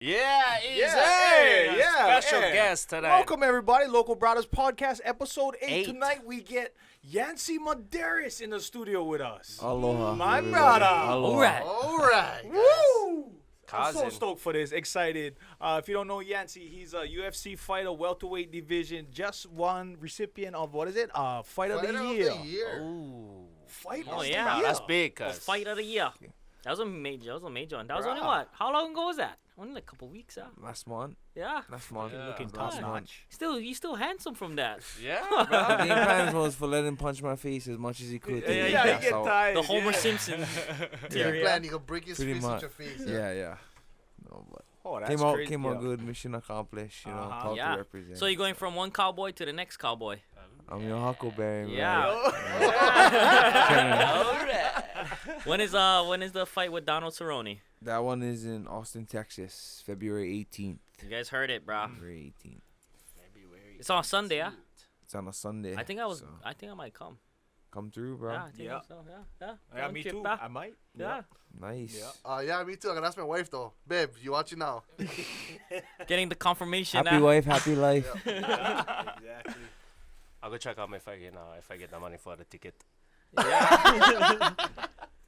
Special guest tonight. Welcome, everybody. Local Brothers Podcast, Episode 8. Tonight, we get Yancy Mederios in the studio with us. Aloha. My brother. Aloha. All right. Woo! I'm so Cousin. stoked for this. Excited. If you don't know Yancy, he's a UFC fighter, welterweight division. Just one recipient of, what is it? Fight of the Year. Ooh. Fight Oh, of the yeah. Year. That's big, The cuz. fight of the year. That was a major one. That was only what? How long ago was that? Only like a couple weeks, Last month. Yeah. Last month. Yeah. Looking Last top month. notch. You're still handsome from that. Yeah, The bro. game plan was for let him punch my face as much as he could. Yeah, he That's get how- tired. The Homer yeah. Simpson. Yeah. Plan, you can break his Pretty face much. with your face. Yeah. No, but Oh, that's came out crazy. came out good. Mission accomplished. You know, Uh-huh. proud Yeah. to represent. So you're going from one cowboy to the next cowboy. I'm your Huckleberry, man. Yeah. When is the fight with Donald Cerrone? That one is in Austin, Texas, February 18th. You guys heard it, bro. February 18th. It's on Sunday, yeah. It's on a Sunday. I think so I might come. come through, bro. Yeah, I think Yeah. so. Yeah. Yeah, Round me trip, too. bro. I might. Yeah. Nice. Yeah. Yeah, me too. I gotta ask my wife though. Babe, you watching now? Getting the confirmation. Happy wife, happy life. Exactly. I'll go check out if I get the money for the ticket. Yeah.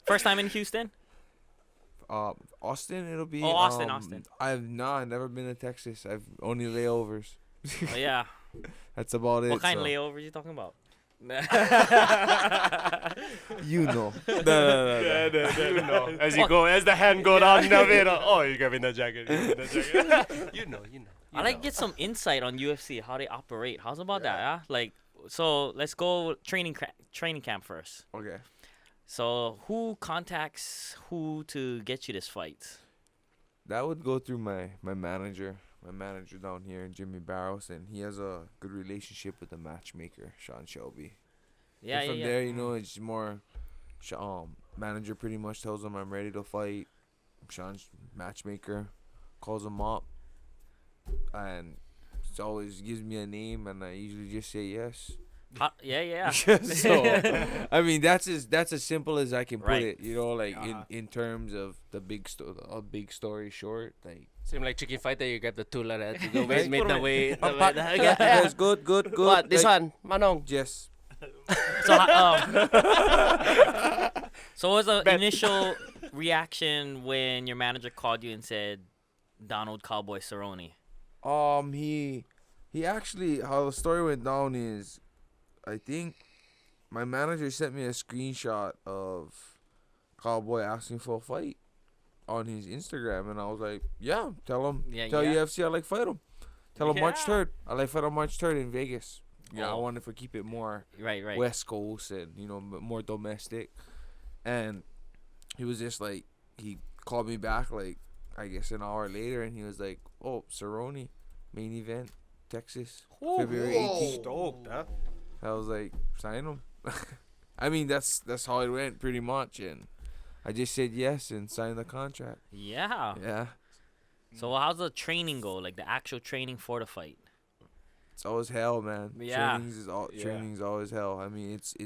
First time in Houston. Austin, it'll be. Oh, Austin. I've never been to Texas. I've only layovers. Oh, yeah. That's about it. What kind so. of layovers you talking about? You know. You know, as the hand go down the middle. Oh, you got me the jacket. You know. I like to get some insight on UFC, how they operate. How's about that? Yeah? Like, so let's go training camp first. Okay. So who contacts who to get you this fight? That would go through my manager. My manager down here, Jimmy Barros, and he has a good relationship with the matchmaker, Sean Shelby. Yeah, and from yeah. there, you know, it's more. Manager pretty much tells him I'm ready to fight. Sean's matchmaker calls him up, and it always gives me a name, and I usually just say yes. Yeah. So, I mean, that's as simple as I can put Right. it. You know, like Uh-huh. in terms of the big story short, like. Seem like chicken fighter, you grab the tool and to go Right. made the way. Yes, good. What? This like, one? Manong. Yes. So, so what was the initial reaction when your manager called you and said, Donald Cowboy Cerrone? He actually, how the story went down is, I think my manager sent me a screenshot of Cowboy asking for a fight on his Instagram, and I was like, yeah, tell UFC I like fight him. Tell him March Yeah. 3rd. I like fight on March 3rd in Vegas. Yeah, I Oh. wanted to keep it more Right. West Coast and, more domestic. And he was just like, he called me back like, I guess an hour later, and he was like, oh, Cerrone, main event, Texas, February 18th. Stoked, huh? I was like, sign him. I mean, that's how it went pretty much, and I just said yes and signed the contract. Yeah. Yeah, So how's the training go? Like the actual training for the fight? it's always hell, man. Yeah. Training's always hell. I mean, it's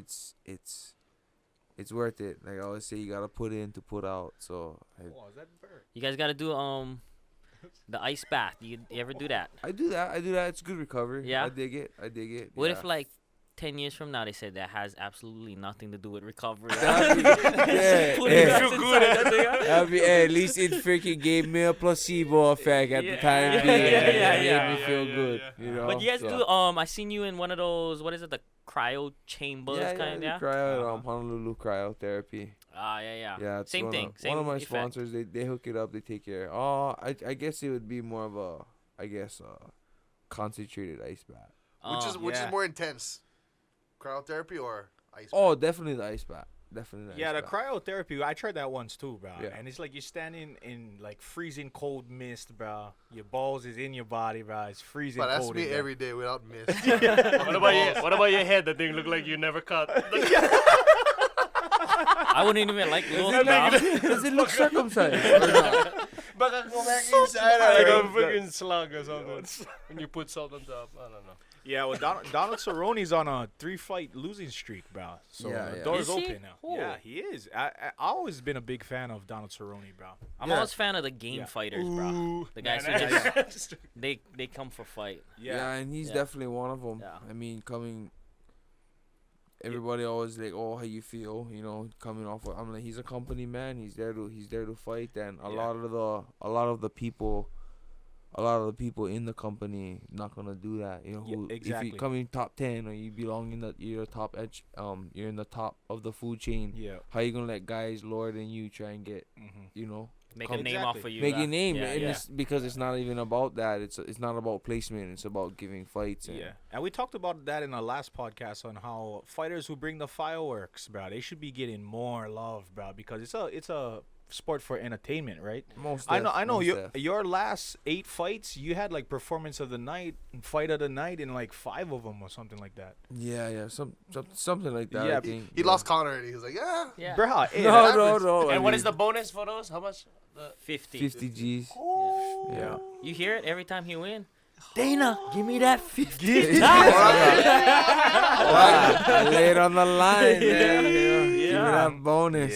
worth it. Like I always say, you gotta put in to put out. So You guys got to do the ice bath. You ever do that? I do that. It's good recovery. Yeah? I dig it. What yeah. if like 10 years from now they said that has absolutely nothing to do with recovery? That'd be- yeah, Put yeah. it inside that thing, huh? That'd be, at least it freaking gave me a placebo effect at the time Yeah, being. yeah, It yeah. made me feel good. You know. But you guys so. do. I seen you in one of those. What is it? The cryo chambers, kind of. Yeah, cryo, Honolulu cryotherapy. Yeah. Yeah, it's Same thing. Same one of my effect. sponsors. They hook it up. They take care. I guess it would be more of a, concentrated ice bath. Which is more intense, cryotherapy or ice? Oh, definitely the ice bath. Definitely the Yeah, ice the bath. cryotherapy, I tried that once too, bro. Yeah. And it's like you're standing in like freezing cold mist, bro. Your balls is in your body, bro. It's freezing But that's cold. me in there. every day without mist. What about your head? That thing look like you never cut. I wouldn't even like those. Does it look circumcised? Baka go back inside like a freaking slug or something. When you put salt on top, I don't know. Yeah, well, Donald Cerrone's on a 3-fight losing streak, bro. So Yeah, the yeah. door's Is he? open now. Oh. Yeah, he is. I always been a big fan of Donald Cerrone, bro. I'm Yeah. always a fan of the game Yeah. fighters, bro. Ooh. The guys Man, who that- just they come for fight. Yeah, and he's Yeah. definitely one of them. Yeah. I mean, everybody always like, oh, how you feel, coming off. I'm like, he's a company man. He's there to fight. And a Yeah. lot of the people in the company not gonna do that. Yeah, If exactly. you come in top 10 or you belong in you're top edge, you're in the top of the food chain. Yeah. How you gonna let guys lower than you try and get, Make Come- a name off Exactly. of you. make bro. a name? Yeah, And yeah. it's because it's not even about that. It's not about placement. It's about giving fights. And Yeah, and we talked about that in our last podcast on how fighters who bring the fireworks, bro, they should be getting more love, bro, because it's a sport for entertainment, right? Most I know most your last 8 fights, you had like performance of the night, and fight of the night in like 5 of them or something like that. Yeah, something like that. Yeah, I think. He lost Connor and he was like, yeah. Yeah. Bruh, hey, No, that- no. And what is the bonus for those? How much? 50. 50 G's? Oh. Yeah. You hear it every time he win. Dana, give me that 50. I lay it on the line. Yeah. Give me Yeah. that bonus.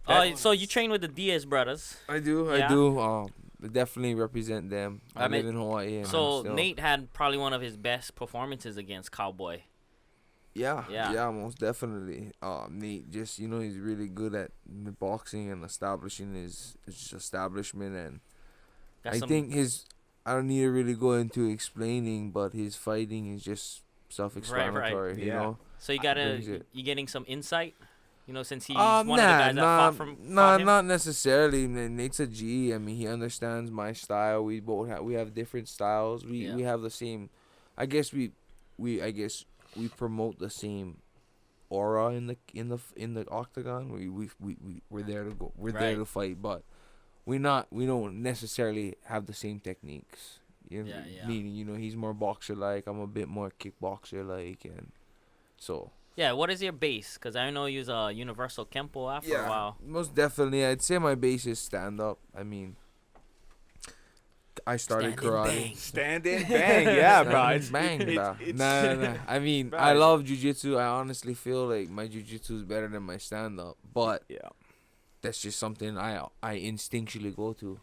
Yeah. So you train with the Diaz brothers. I do. Yeah. I do. Definitely represent them. I I live mean, in Hawaii. And So I'm still, Nate had probably one of his best performances against Cowboy. Yeah, Yeah. most definitely. Nate, just he's really good at the boxing and establishing his establishment, and Got I some- think I don't need to really go into explaining, but his fighting is just self-explanatory. You Yeah. know. So you brings it. you getting some insight, since he's one of the guys that fought him. Not necessarily. Nate's a G. I mean, he understands my style. We both have different styles. We Yeah. we have the same. I guess we promote the same aura in the octagon. We're there to go. We're there Right. to fight, but we don't necessarily have the same techniques. Yeah, yeah. Meaning, he's more boxer like. I'm a bit more kickboxer like, and so. Yeah, what is your base? Because I know you was a Universal Kempo after a while. Most definitely. I'd say my base is stand up. I mean, I started Stand and karate. bang. Stand in, bang. Yeah, bro. Stand It's, and bang, it's- bro. it's- Nah. I mean, Bro, I it's- love jujitsu. I honestly feel like my jujitsu is better than my stand up, but Yeah. that's just something I instinctually go to.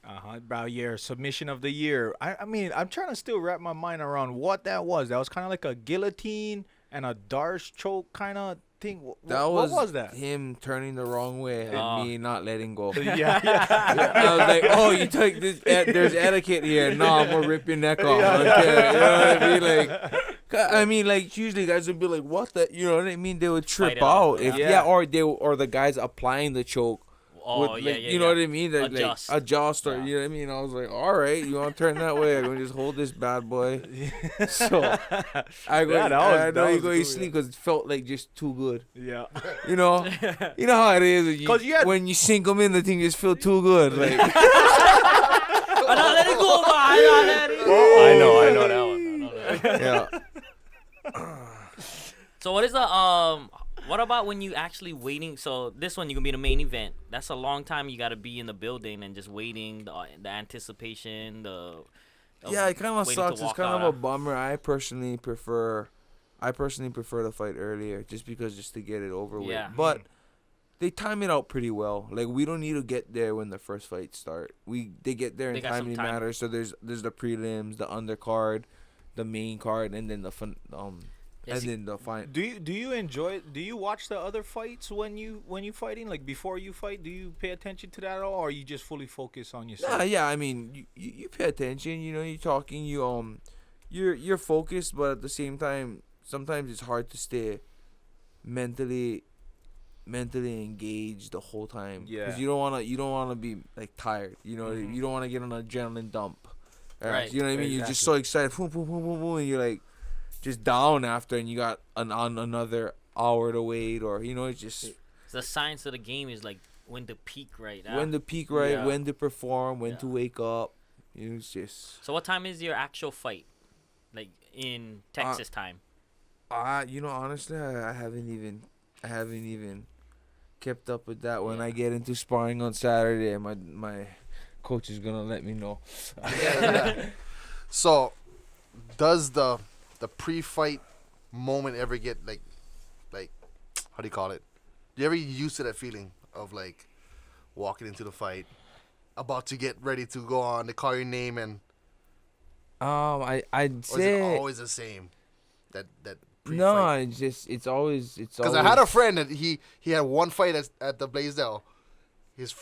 Bro, your submission of the year. I mean, I'm trying to still wrap my mind around what that was. That was kind of like a guillotine and a Darce choke kind of thing. What was that? him turning the wrong way and Oh. me not letting go. yeah. I was like, oh, you took this. There's etiquette here. No, I'm gonna rip your neck off. Okay, you know what I mean? Like usually guys would be like, what the? You know what I mean? They would trip Fight it out, out. If yeah. or the guys applying the choke. Oh, would, yeah, like, yeah. You know yeah. what I mean? That, Adjust. Like, adjust or Yeah. you know what I mean? I was like, all right, you want to turn that way? I'm gonna just hold this bad boy. So I go. Yeah, that was- I know that you was go cool, to sleep because it felt like just too good. Yeah. You know, how it is. when 'Cause you had- when you sink them in, the thing just feel too good. Like I'm not letting go, bro. I'm not letting go. I know that one. I know that one. yeah. So what is the what about when you actually waiting? So this one you gonna be the main event. That's a long time you gotta be in the building and just waiting, the anticipation, Yeah, it kind of waiting to sucks. It's walk kind out of a of- bummer. I personally prefer to fight earlier, just to get it over with. Yeah. But they time it out pretty well. Like we don't need to get there when the first fights start. They get there They in got some timely time. manner. So there's the prelims, the undercard, the main card, and then the Yes, and then the final. Do you enjoy? Do you watch the other fights when you fighting? Like before you fight, do you pay attention to that at all, or you just fully focus on yourself? Yeah. I mean, you pay attention. You're talking. You're focused, but at the same time, sometimes it's hard to stay mentally engaged the whole time. Yeah. Because you don't wanna be like tired. You know, you don't wanna get on an adrenaline dump. Right. You know what I mean? You're just so excited, boom, boom, boom, boom, boom, and you're like just down after, and you got another hour to wait, or it's just the science of the game is like when to peak, right? when to peak right, Yeah. when to perform, when to Yeah. wake up. It's just. So what time is your actual fight? Like in Texas time? Honestly, I haven't even kept up with that. When I get into sparring on Saturday, my coach is gonna let me know. So, does the the pre-fight moment ever get like how do you call it? Do you ever used to that feeling of like walking into the fight, about to get ready to go on, they call your name, and I'd or is say it always the same? That pre-fight? no. It's always Because I had a friend that he had one fight at the Blaisdell. His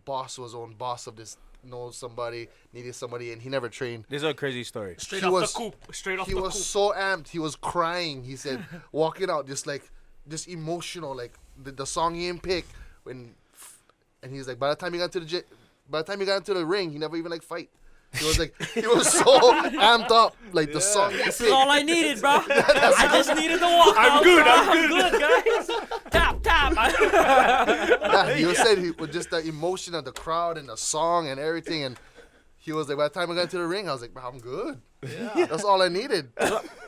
boss was own boss of this, knows somebody, needed somebody, and he never trained. This is a crazy story. Straight He off was- the coop. Straight off He the was coop. so amped. He was crying. He said, walking out, just emotional, like the song he didn't pick and he's like, by the time he got into the ring, he never even like fight. He was so amped up, like the song he This is picked. all I needed, bro. I just needed to walk I'm out, good, bro. I'm good, guys. Tap. Yeah, he was saying he with just the emotion of the crowd and the song and everything, and he was like, by the time I got into the ring, I was like, bro, I'm good. Yeah. That's all I needed.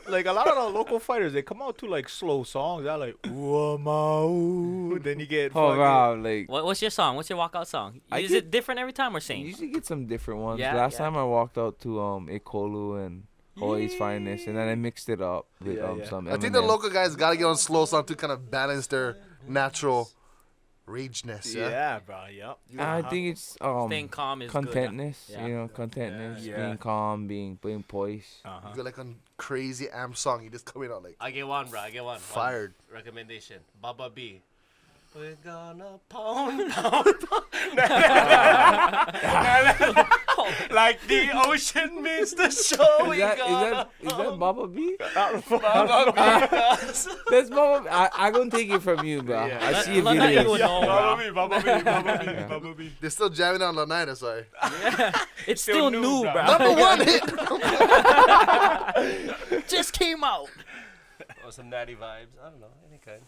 Like a lot of the local fighters, they come out to like slow songs. They're like, ooh, ma, ooh. Then you get Oh fucking- wow, like What's your song? What's your walkout song? I Is get- it different every time or I same? usually get some different ones. Yeah, Last yeah. time I walked out to Ekolu and Hawaii's Finest, and then I mixed it up with Yeah, yeah. some. I think the Eminem. local guys got to get on slow song to kind of balance their natural rageness. Yeah. Yeah, bro. Yep. I think it's Staying calm is good. contentness. Yeah. You know, contentness, Yeah. being calm, being poised. You feel like a crazy amp song, you just coming out like I get one, bro. I get one. fired. One recommendation. Baba B. We're gonna pound. Like the ocean meets the shore. Is that Baba B? Baba B. That's Baba B. I'm gonna take it from you, bro. Yeah. I see a Let that video. you know, bro. Baba B. Baba B. Baba B. Yeah. Baba B. They're still jamming on La Night, sorry. It's Still still new, new, bro. bro. Number one hit. Just came out. Or some natty vibes. I don't know. Any kind.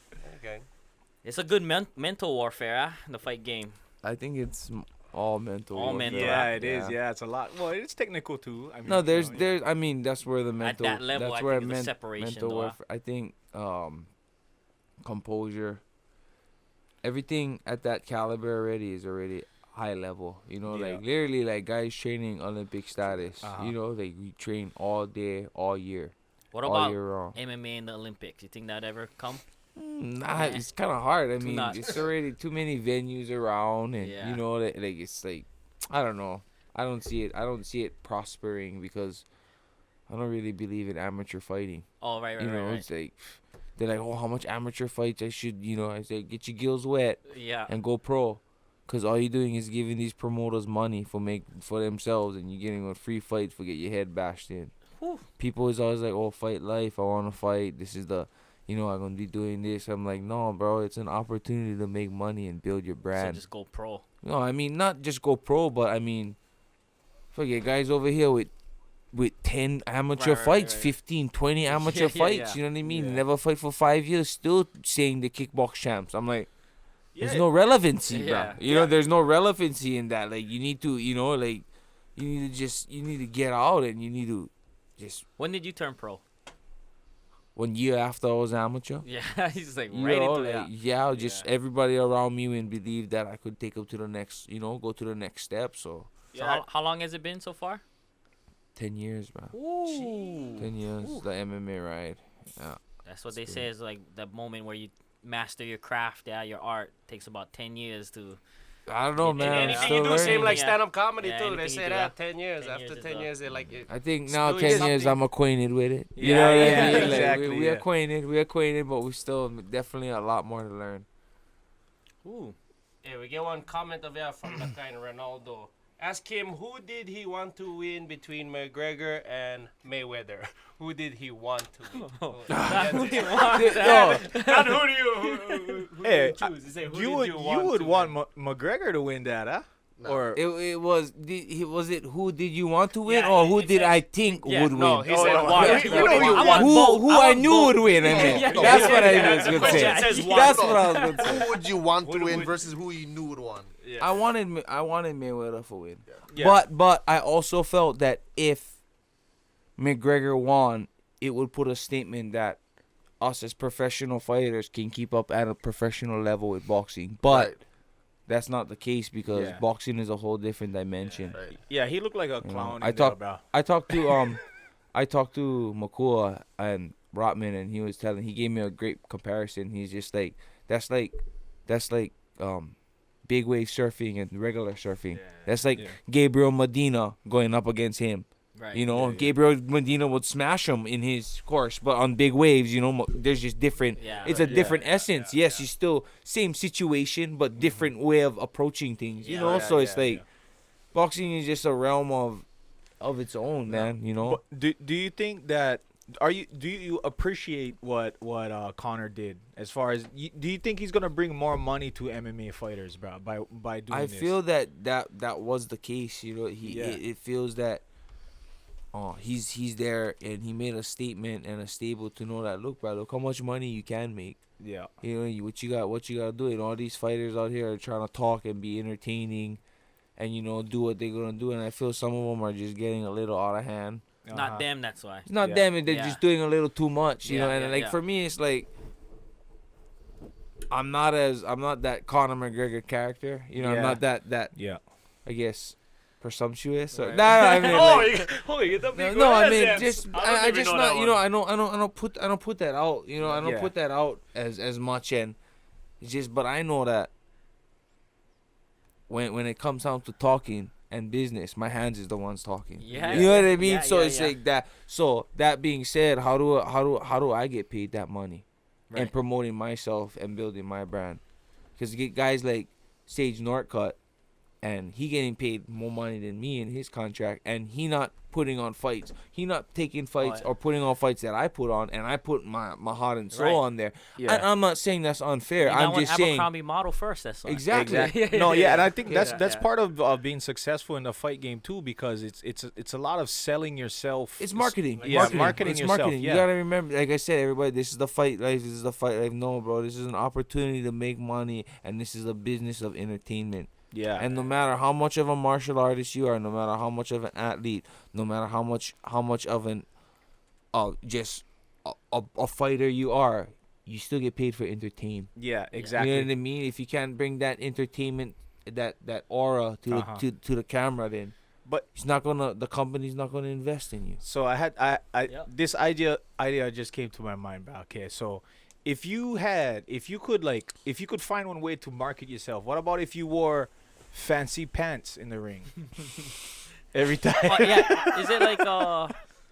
It's a good mental warfare, the fight game. I think it's all mental. All warfare. mental. Yeah, it is. Yeah, it's a lot. Well, it's technical too. I mean, No, you know, there's. I mean, that's where the mental. that level, that's I where think, is the separation, mental though, warfare. I think composure. Everything at that caliber is already high level. You know, Yeah. like literally, like guys training Olympic status. Uh-huh. You know, like we train all day, all year, What all about year round. MMA in the Olympics? You think that ever come? Nah, it's kind of hard. I mean, nuts. it's already too many venues around, and Yeah. you know, like it's like, I don't know. I don't see it prospering because I don't really believe in amateur fighting. Oh, right. You know, right. it's like they're like, oh, how much amateur fights I should, I say, get your gills wet Yeah. and go pro, cause all you're doing is giving these promoters money for themselves, and you're getting a free fight for get your head bashed in. Whew. People is always like, oh, fight life, I want to fight. This is the, I'm gonna be doing this. I'm like, no, bro, it's an opportunity to make money and build your So brand. just go pro. No, I mean not just go pro, but I mean, forget guys over here with 10 amateur Right, fights, right. 15, 20 amateur Yeah, fights. yeah. You know what I mean? Yeah. Never fight for 5 years, still saying the kickbox champs. I'm like, Yeah, there's no relevancy, Yeah. bro. You know, there's no relevancy in that. Like, you need to, like, you need to get out, and you need to just When did you turn pro? 1 year after I was amateur. Yeah, he's like You right know, into like, that. yeah, just everybody around me and believe that I could take up to the next, go to the next step. So So how long has it been so far? 10 years, bro. Ooh. 10 years, the MMA ride. Yeah. That's what they say is like the moment where you master your craft, your art takes about 10 years to. I don't know, And man. I'm Anything still you do, same learning. like Yeah. stand-up comedy Yeah, too. They anything say you do, that 10 years. 10 After years is 10 up. years, they're like, I think now Doing 10 years something. I'm acquainted with it. You Yeah, know what yeah, I mean? Like, exactly, we yeah. acquainted, but we still definitely a lot more to learn. Ooh. hey, we get one comment of here from the kind Ronaldo. Ask him who did he want to win between McGregor and Mayweather. Who did he want to win? No, Not who do you Hey, choose? He say, who You did would you you would to want win? McGregor to win that, huh? No. Or it was who did you want to win, Yeah, or who it did said- I think Yeah, would No, win? he said no, why. yeah, Who you do know you you want? want both. Who I I want knew both. would win. I mean, Yeah, that's yeah, what I yeah, was the gonna question say. says one. That's what I was gonna say. Who would you want to Who win would- versus who you knew would won? I wanted Mayweather for win. Yeah. But I also felt that if McGregor won, it would put a statement that us as professional fighters can keep up at a professional level with boxing. But Right. that's not the case because Yeah. boxing is a whole different dimension. Right. yeah, he looked like a You know, clown. I in there, talk- bro. I talked to I talked to Makua and Rotman, and he gave me a great comparison. He's just like, that's like big wave surfing and regular surfing. That's like Gabriel Medina going up against him. Right. You know, Gabriel Medina would smash him in his course, but on big waves, you know, there's just different. Yeah. It's a different essence. Yes, you still same situation, but different way of approaching things. You know, so it's like boxing is just a realm of its own, man. You know. But do you think that do you appreciate what Connor did as far as do you think he's gonna bring more money to MMA fighters, bro, by doing this? I feel that was the case. You know, it feels that. He's there, and he made a statement and a stable to know that look how much money you can make. Yeah. You know what you gotta do. And all these fighters out here are trying to talk and be entertaining, and you know do what they're gonna do. And I feel some of them are just getting a little out of hand. Not them, that's why. It's not them, and they're just doing a little too much. You know, and for me, it's like I'm not that Conor McGregor character. You know, I'm not that. Yeah. I guess. Presumptuous or Right. no, I mean I mean just I just not you know I don't put that out, you know, I don't put that out as much, and it's just, but I know that when it comes down to talking and business, my hands is the ones talking. Yeah. You know what I mean? Yeah, So yeah, it's yeah. like that. So that being said, how do I get paid that money Right. and promoting myself and building my brand? Because guys like Sage Northcutt, and he getting paid more money than me in his contract, and he not putting on fights. He not taking fights or putting on fights that I put on, and I put my heart and soul on there. Yeah. I'm not saying that's unfair. I'm just saying Abercrombie model first. That's why. exactly. No, yeah, and I think Yeah. that's part of being successful in the fight game too, because it's a lot of selling yourself. It's marketing. Yeah, marketing It's yourself. marketing. Yeah. You gotta remember, like I said, everybody, this is the fight life. This is the fight life. No, bro, this is an opportunity to make money, and this is a business of entertainment. Yeah. And no matter how much of a martial artist you are, no matter how much of an athlete, no matter how much of an just a fighter you are, you still get paid for entertain. Yeah, exactly. You know what I mean? If you can't bring that entertainment, that aura to the camera, then But the company's not gonna invest in you. so this idea just came to my mind, bro. Okay, so if you could find one way to market yourself, what about if you wore fancy pants in the ring every time? Yeah. Is it like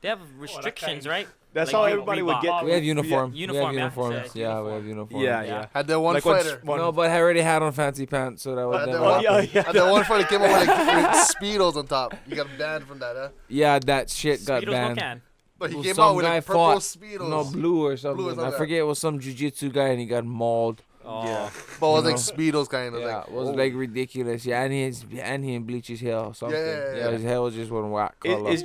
they have restrictions, right? That's Like how Re- everybody would Reebok. get. We have uniform. Uniform, We yeah. have uniforms. Yeah, Yeah, we uniform. have uniforms. Yeah. Had that one Like fighter. No, but I already had on fancy pants, so that was Had that never one, happened. yeah. had that one fighter came up with Speedos on top. You got banned from that, huh? Yeah, that shit got Speedos no banned. can. But he Well, came some out with guy purple fought- Speedos. No, blue or something. Blue or I something. forget, it was some jiu-jitsu guy, and he got mauled. Oh. Yeah. But it was You like Speedos kind of. Yeah, Like, it was oh. like ridiculous. Yeah, and he bleach his hair or something. Yeah. His hair was just one whack color. It's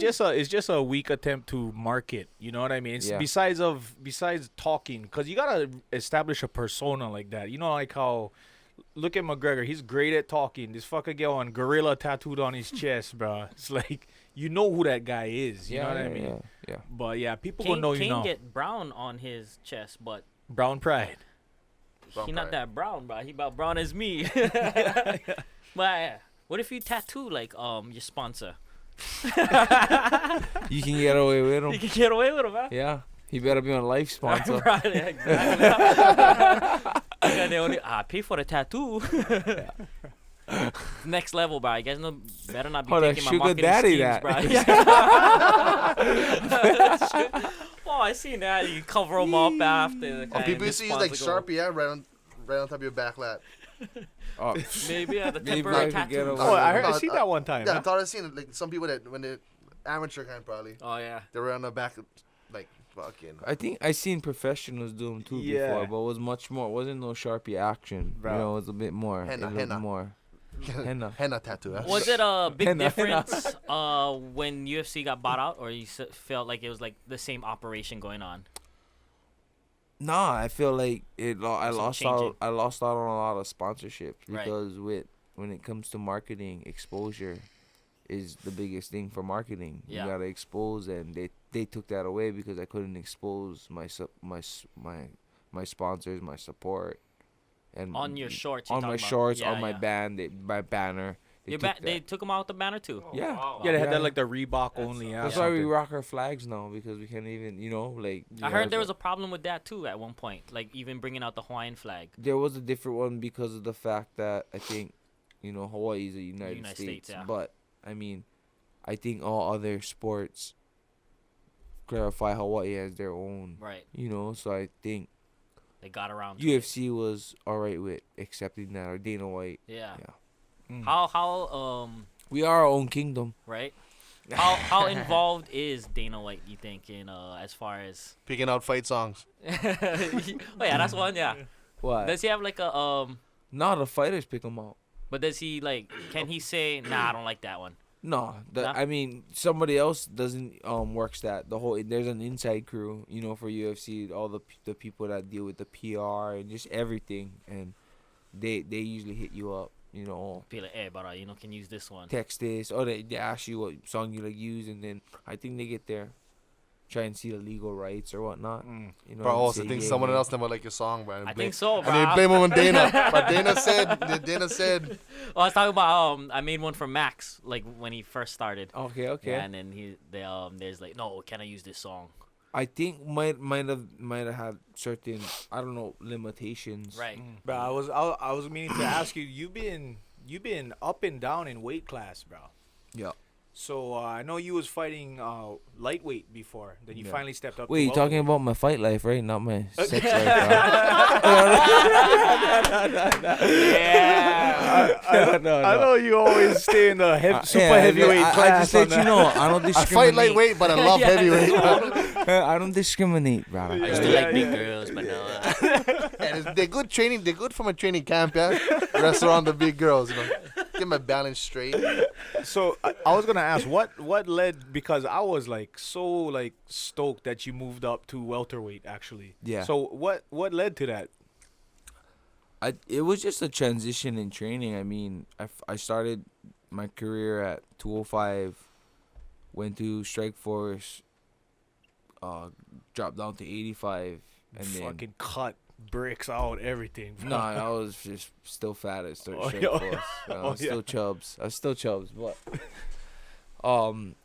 just a weak attempt to market. You know what I mean? It's Yeah. besides talking, because you gotta establish a persona like that. You know, like how look at McGregor. He's great at talking. This fucker get on gorilla tattooed on his chest, bro. It's like you know who that guy is. You know what I mean? Yeah. But yeah, people Kane, gonna know you Kane know. get brown on his chest, but Brown pride. he not that brown, bro. He about brown as me. But what if you tattoo like your sponsor? You can get away with You him. can get away with it, man. Yeah. He better be on life sponsor. Right, exactly. Yeah, they only pay for the tattoo. Next level, bro. You guys know better not be Hold on, taking my sugar marketing daddy schemes, that. bro. Oh, I seen that. You cover them up after. Oh, people used to use like Sharpie, yeah, right on top of your back lat. Oh, Maybe the Maybe temporary I could get tattoo. away Oh, I No, see that one time. Yeah, huh? I thought I seen it. Like some people that when they amateur kind probably Oh yeah. they were on the back, like fucking. I think I seen professionals do them too Yeah. before, but it was much more. It wasn't no Sharpie action. Bro. You know, it was a bit more. Henna, a little henna. more. Henna. Henna tattoo. Huh? Was it a big Henna, henna. difference when UFC got bought out, or you felt like it was like the same operation going on? Nah, I feel like I lost changing. out. I lost out on a lot of sponsorships Right. because when it comes to marketing, exposure is the biggest thing for marketing. Yeah. You gotta expose, and they took that away because I couldn't expose my sponsors, my support, and On your shorts. on you're my talking about. shorts, Yeah, on my yeah. band, my banner. They took him out the banner too. Yeah. Wow. Yeah, they had Yeah. that like the Reebok only. That's why we rock our flags now, because we can't even, like. I heard there was a problem with that too at one point, like even bringing out the Hawaiian flag. There was a different one because of the fact that I think, Hawaii is a United States. yeah. But, I mean, I think all other sports clarify Hawaii as their own. Right. So I think They got around to it. UFC was all right with accepting that, or Dana White. Yeah. Yeah. Mm. How We are our own kingdom. right? How involved is Dana White, you think, in as far as Picking out fight songs. oh yeah, that's one, yeah. What? Does he have like a No, the fighters pick them out. but does he like can he say, nah, I don't like that one? No, Nah? I mean, somebody else doesn't works that. There's an inside crew, for UFC, all the people that deal with the PR and just everything, and they usually hit you up, Be like, hey, but can use this one. text this, or they ask you what song you like use, and then I think they get there, try and see the legal rights or whatnot. Bro, also say, think yeah, someone man. else never like your song, bro. I think so, bro. And they blame him on Dana. But Dana said, Oh, I was talking about I made one for Max like when he first started. Okay. Yeah, and then there's like, no, can I use this song? I think might have had certain, I don't know, limitations. Right. Bro, I was meaning to ask you. You've been up and down in weight class, bro. Yeah. So I know you was fighting lightweight before. Then you Yeah. finally stepped up. Wait, to you're talking welterweight. about my fight life, right? Not my sex life. Yeah. I know you always stay in the super heavyweight class. I just let you know, I don't I discriminate. fight lightweight, but I love Yeah. heavyweight. I don't discriminate, bro. I used to like big girls, but now And they're good training. They're good from a training camp, yeah. Wrestle around the big girls, Get my balance straight. So I was gonna ask what led, because I was like so like stoked that you moved up to welterweight actually. Yeah. So what led to that? It was just a transition in training. I mean, I started my career at 205, went to Strike Force, dropped down to 85, and then Fucking cut bricks out everything. Bro. no, I was just still fat at Strike Oh, Force. yeah. I was yeah. still chubs. I was still chubs, but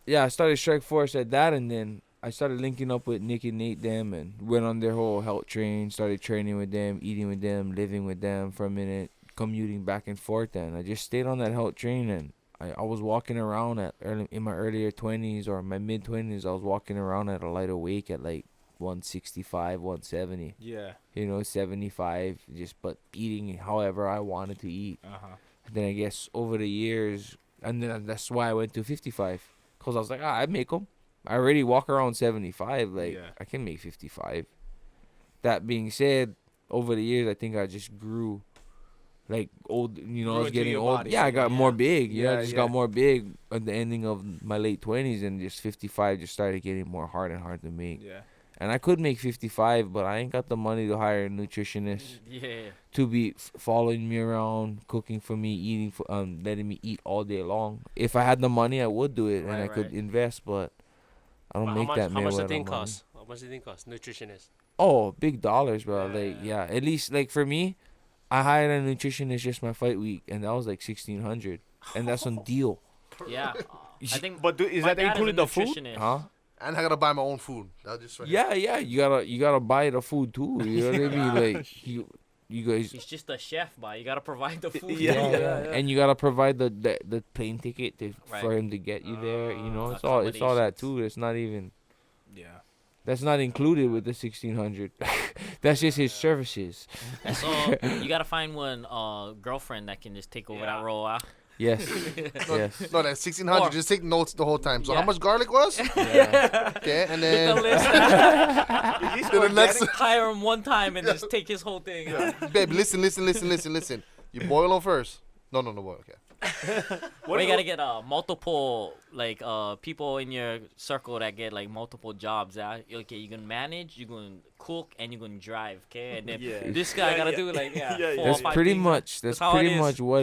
yeah, I started Strike Force at that, and then I started linking up with Nick and Nate them, and went on their whole health train. Started training with them, eating with them, living with them for a minute, commuting back and forth. And I just stayed on that health train, and I was walking around in my earlier 20s or my mid 20s. I was walking around at a lighter weight at like 165, 170. Yeah. 75, but eating however I wanted to eat. And then I guess over the years, and then that's why I went to 55, because I was like, I'd make them. I already walk around 75, Yeah. I can make 55. That being said, over the years, I think I just grew, like old, I Grew was into getting your old. body, Yeah, I so got more big. I Yeah, just yeah. got more big at the ending of my late 20s, and just 55 just started getting more hard and hard to make. Yeah. And I could make 55, but I ain't got the money to hire a nutritionist yeah. to be following me around, cooking for me, eating for letting me eat all day long. If I had the money, I would do it, and Right, I could right. invest, but I don't How make much, that how much the Mayweather thing money. cost? How much the thing cost? Nutritionist. Oh, big dollars, bro. Yeah. Like, yeah, at least like for me, I hired a nutritionist just my fight week, and that was like 1,600, and that's on deal, Yeah. I think But is my that dad is a included the food? nutritionist. huh? And I gotta buy my own food. That's just right. Yeah, you gotta buy the food too. You know what I mean? Like you guys. He's just a chef, but you gotta provide the food. Yeah. And you gotta provide the plane ticket for Right. him to get you there. It's all that accommodations. too. It's not even. Yeah. That's not included with the 1,600. That's just his services. So you gotta find one girlfriend that can just take over that Yeah. role. Yes. yes. No, that's 1,600. Or- Just take notes the whole time. So Yeah. how much garlic was? Yeah. Okay, and Get the then list. then the next. Hire him one time and just take his whole thing. Babe, listen. You boil them first. No, boil. Okay. Or you gotta get multiple people in your circle that get like multiple jobs. Okay, you can manage, you can cook, and you can drive. Okay, and then Yeah. this guy Yeah, gotta yeah. do like Yeah, four yeah. or That's five pretty things. much. That's how it pretty is. much what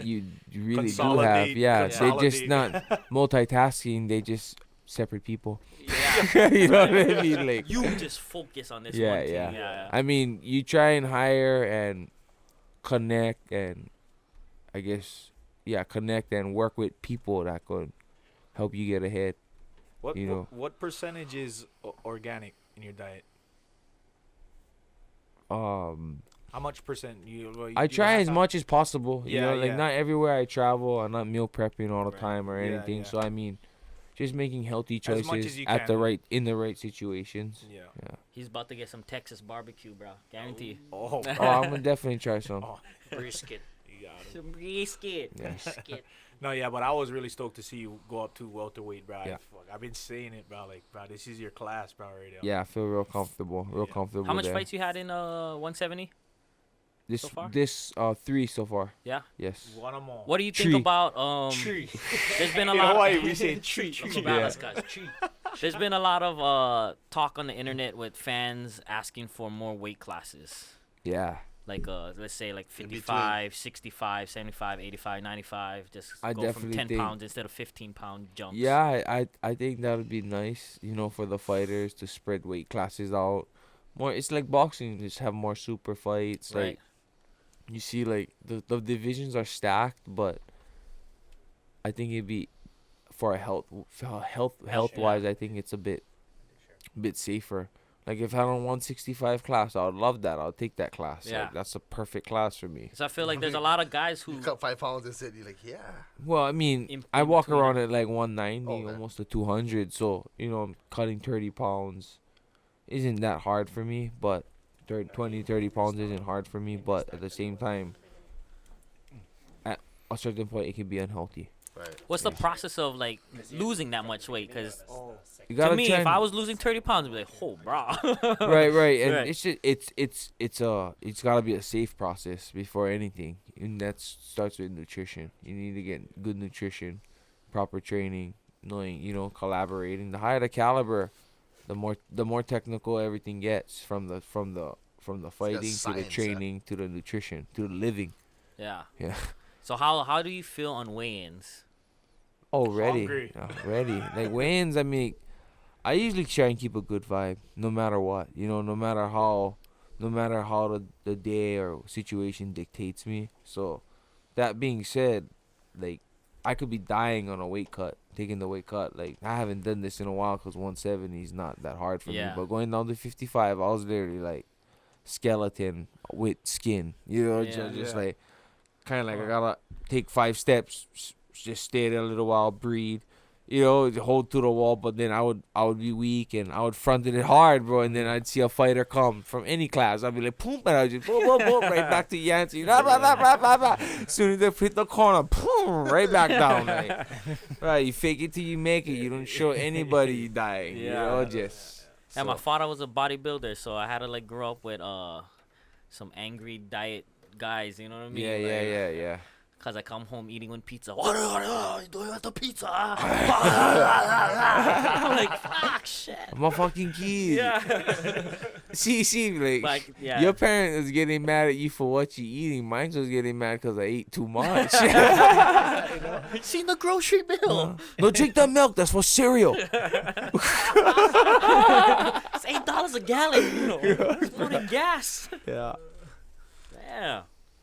you really do have. Consolidate, Yeah, they're just consolidate. not multitasking. They just separate people. Yeah. You know what I mean? Like. You just focus on this Yeah, one thing. yeah. Yeah. I mean, you try and hire and connect and I guess connect and work with people that could help you get ahead. What You know. what percentage is organic in your diet? How much percent I try as much as possible. You Yeah, know, like yeah. not everywhere I travel, I'm not meal prepping all the Right. time or Yeah, anything. yeah. So I mean, just making healthy As much choices as you at can. in the right situations. Yeah. Yeah. He's about to get some Texas barbecue, bro. Guarantee. Oh, Oh, I'm gonna definitely try some. Oh. Brisket. you got it. Some brisket. Yes. Brisket. No, yeah, but I was really stoked to see you go up to welterweight, bro. Yeah. I've been saying it, bro. Like, bro, this is your class, bro, right now. Yeah, I feel real comfortable. Real Yeah. comfortable. How much there. fights you had in 170? This so far? 3 so far. Yeah. Yes. One more. What do you think Tree. about Tree. There's been a In lot. Hawaii, we say tree. Yeah. There's been a lot of talk on the internet with fans asking for more weight classes. Yeah. Like let's say like In between. 55, 65, 75, 85, 95. Just I go from definitely 10 think- pounds instead of 15-pound jumps. Yeah, I think that would be nice, you know, for the fighters to spread weight classes out. More, it's like boxing, just have more super fights. Right. Like you see, like the divisions are stacked, but I think it'd be for a health wise. I think it's a bit safer. Like if I had a 165 class, I would love that. I'll take that class. Yeah. Like, that's a perfect class for me. So I feel like there's a lot of guys who You cut 5 pounds and said, you're like, yeah. Well, I mean, In- I in walk between around them. at like 190, Oh, okay. almost to 200. So, you know, I'm cutting 30 pounds isn't that hard for me, but 30 pounds isn't hard for me. But at the same time, at a certain point, it can be unhealthy. Right. What's the process of like losing that much weight? Because You to gotta me, try if and- I was losing 30 pounds, I'd be like, oh, bro. right, and Right. it's just it's gotta be a safe process before anything, and that starts with nutrition. You need to get good nutrition, proper training, knowing, you know, collaborating. The higher the caliber, the more technical everything gets, from the fighting to the science, training to the nutrition to the living. Yeah. Yeah. So how do you feel on weigh-ins? Hungry. Already. Like wins, I mean, I usually try and keep a good vibe, no matter what. You know, no matter how the day or situation dictates me. So, that being said, like, I could be dying on a weight cut, taking the weight cut. Like, I haven't done this in a while because 170 is not that hard for me. Yeah. But going down to 55, I was literally like skeleton with skin. You know, Yeah. just like kind of like I gotta take 5 steps, just stay there a little while, breathe, you know, hold to the wall. But then I would be weak and I would front it hard, bro. And then I'd see a fighter come from any class, I'd be like, boom, and I'd just boom, boom, boom, right back to Yancy. Blah, blah, blah, blah, blah, blah. As soon as they hit the corner, boom, right back down. Like, right, you fake it till you make it. You don't show anybody you dying. You Yeah. know, just. And my father was a bodybuilder, so I had to like grow up with some angry diet guys. You know what I mean? Yeah. Cause I come home eating one pizza. What are you doing with the pizza? I'm like, fuck, shit. I'm a fucking kid. Yeah. See, like, Like, yeah. your parent was getting mad at you for what you eating. Mine was getting mad because I ate too much. Seen the grocery bill. No, drink that milk. That's for cereal. It's $8 a gallon. You know, it's more than gas. Yeah. Yeah.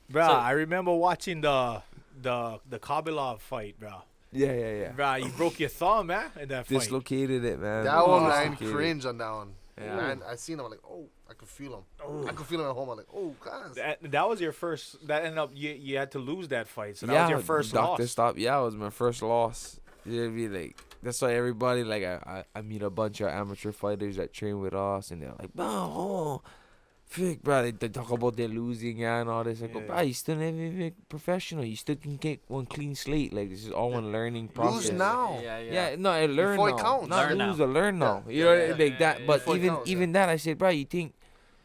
Bro, So- I remember watching the Kabilov fight, bro. Yeah. Bro, you broke your thumb, man, in that fight. Dislocated it, man. That one, man, Dislocated. cringe on that one. Yeah. Man, I seen him, I'm like, oh, I could feel him. I could feel him at home. I'm like, oh, guys. That was your first. That ended up you had to lose that fight. So that was your first doctor loss. stopped. Yeah, it was my first loss. It'd be like, that's why everybody, like, I meet a bunch of amateur fighters that train with us, and they're like, oh, Fick, bro, they talk about their losing, yeah, and all this. I go, Yeah. bro, you still never been professional. You still can get one clean slate. Like, this is all one learning process. Lose now. Yeah, no, I learn Before it now. counts. Not Learn lose, now. I learn now. Yeah. You know, Yeah, like that. But Before it even counts, even that, I said, bro, you think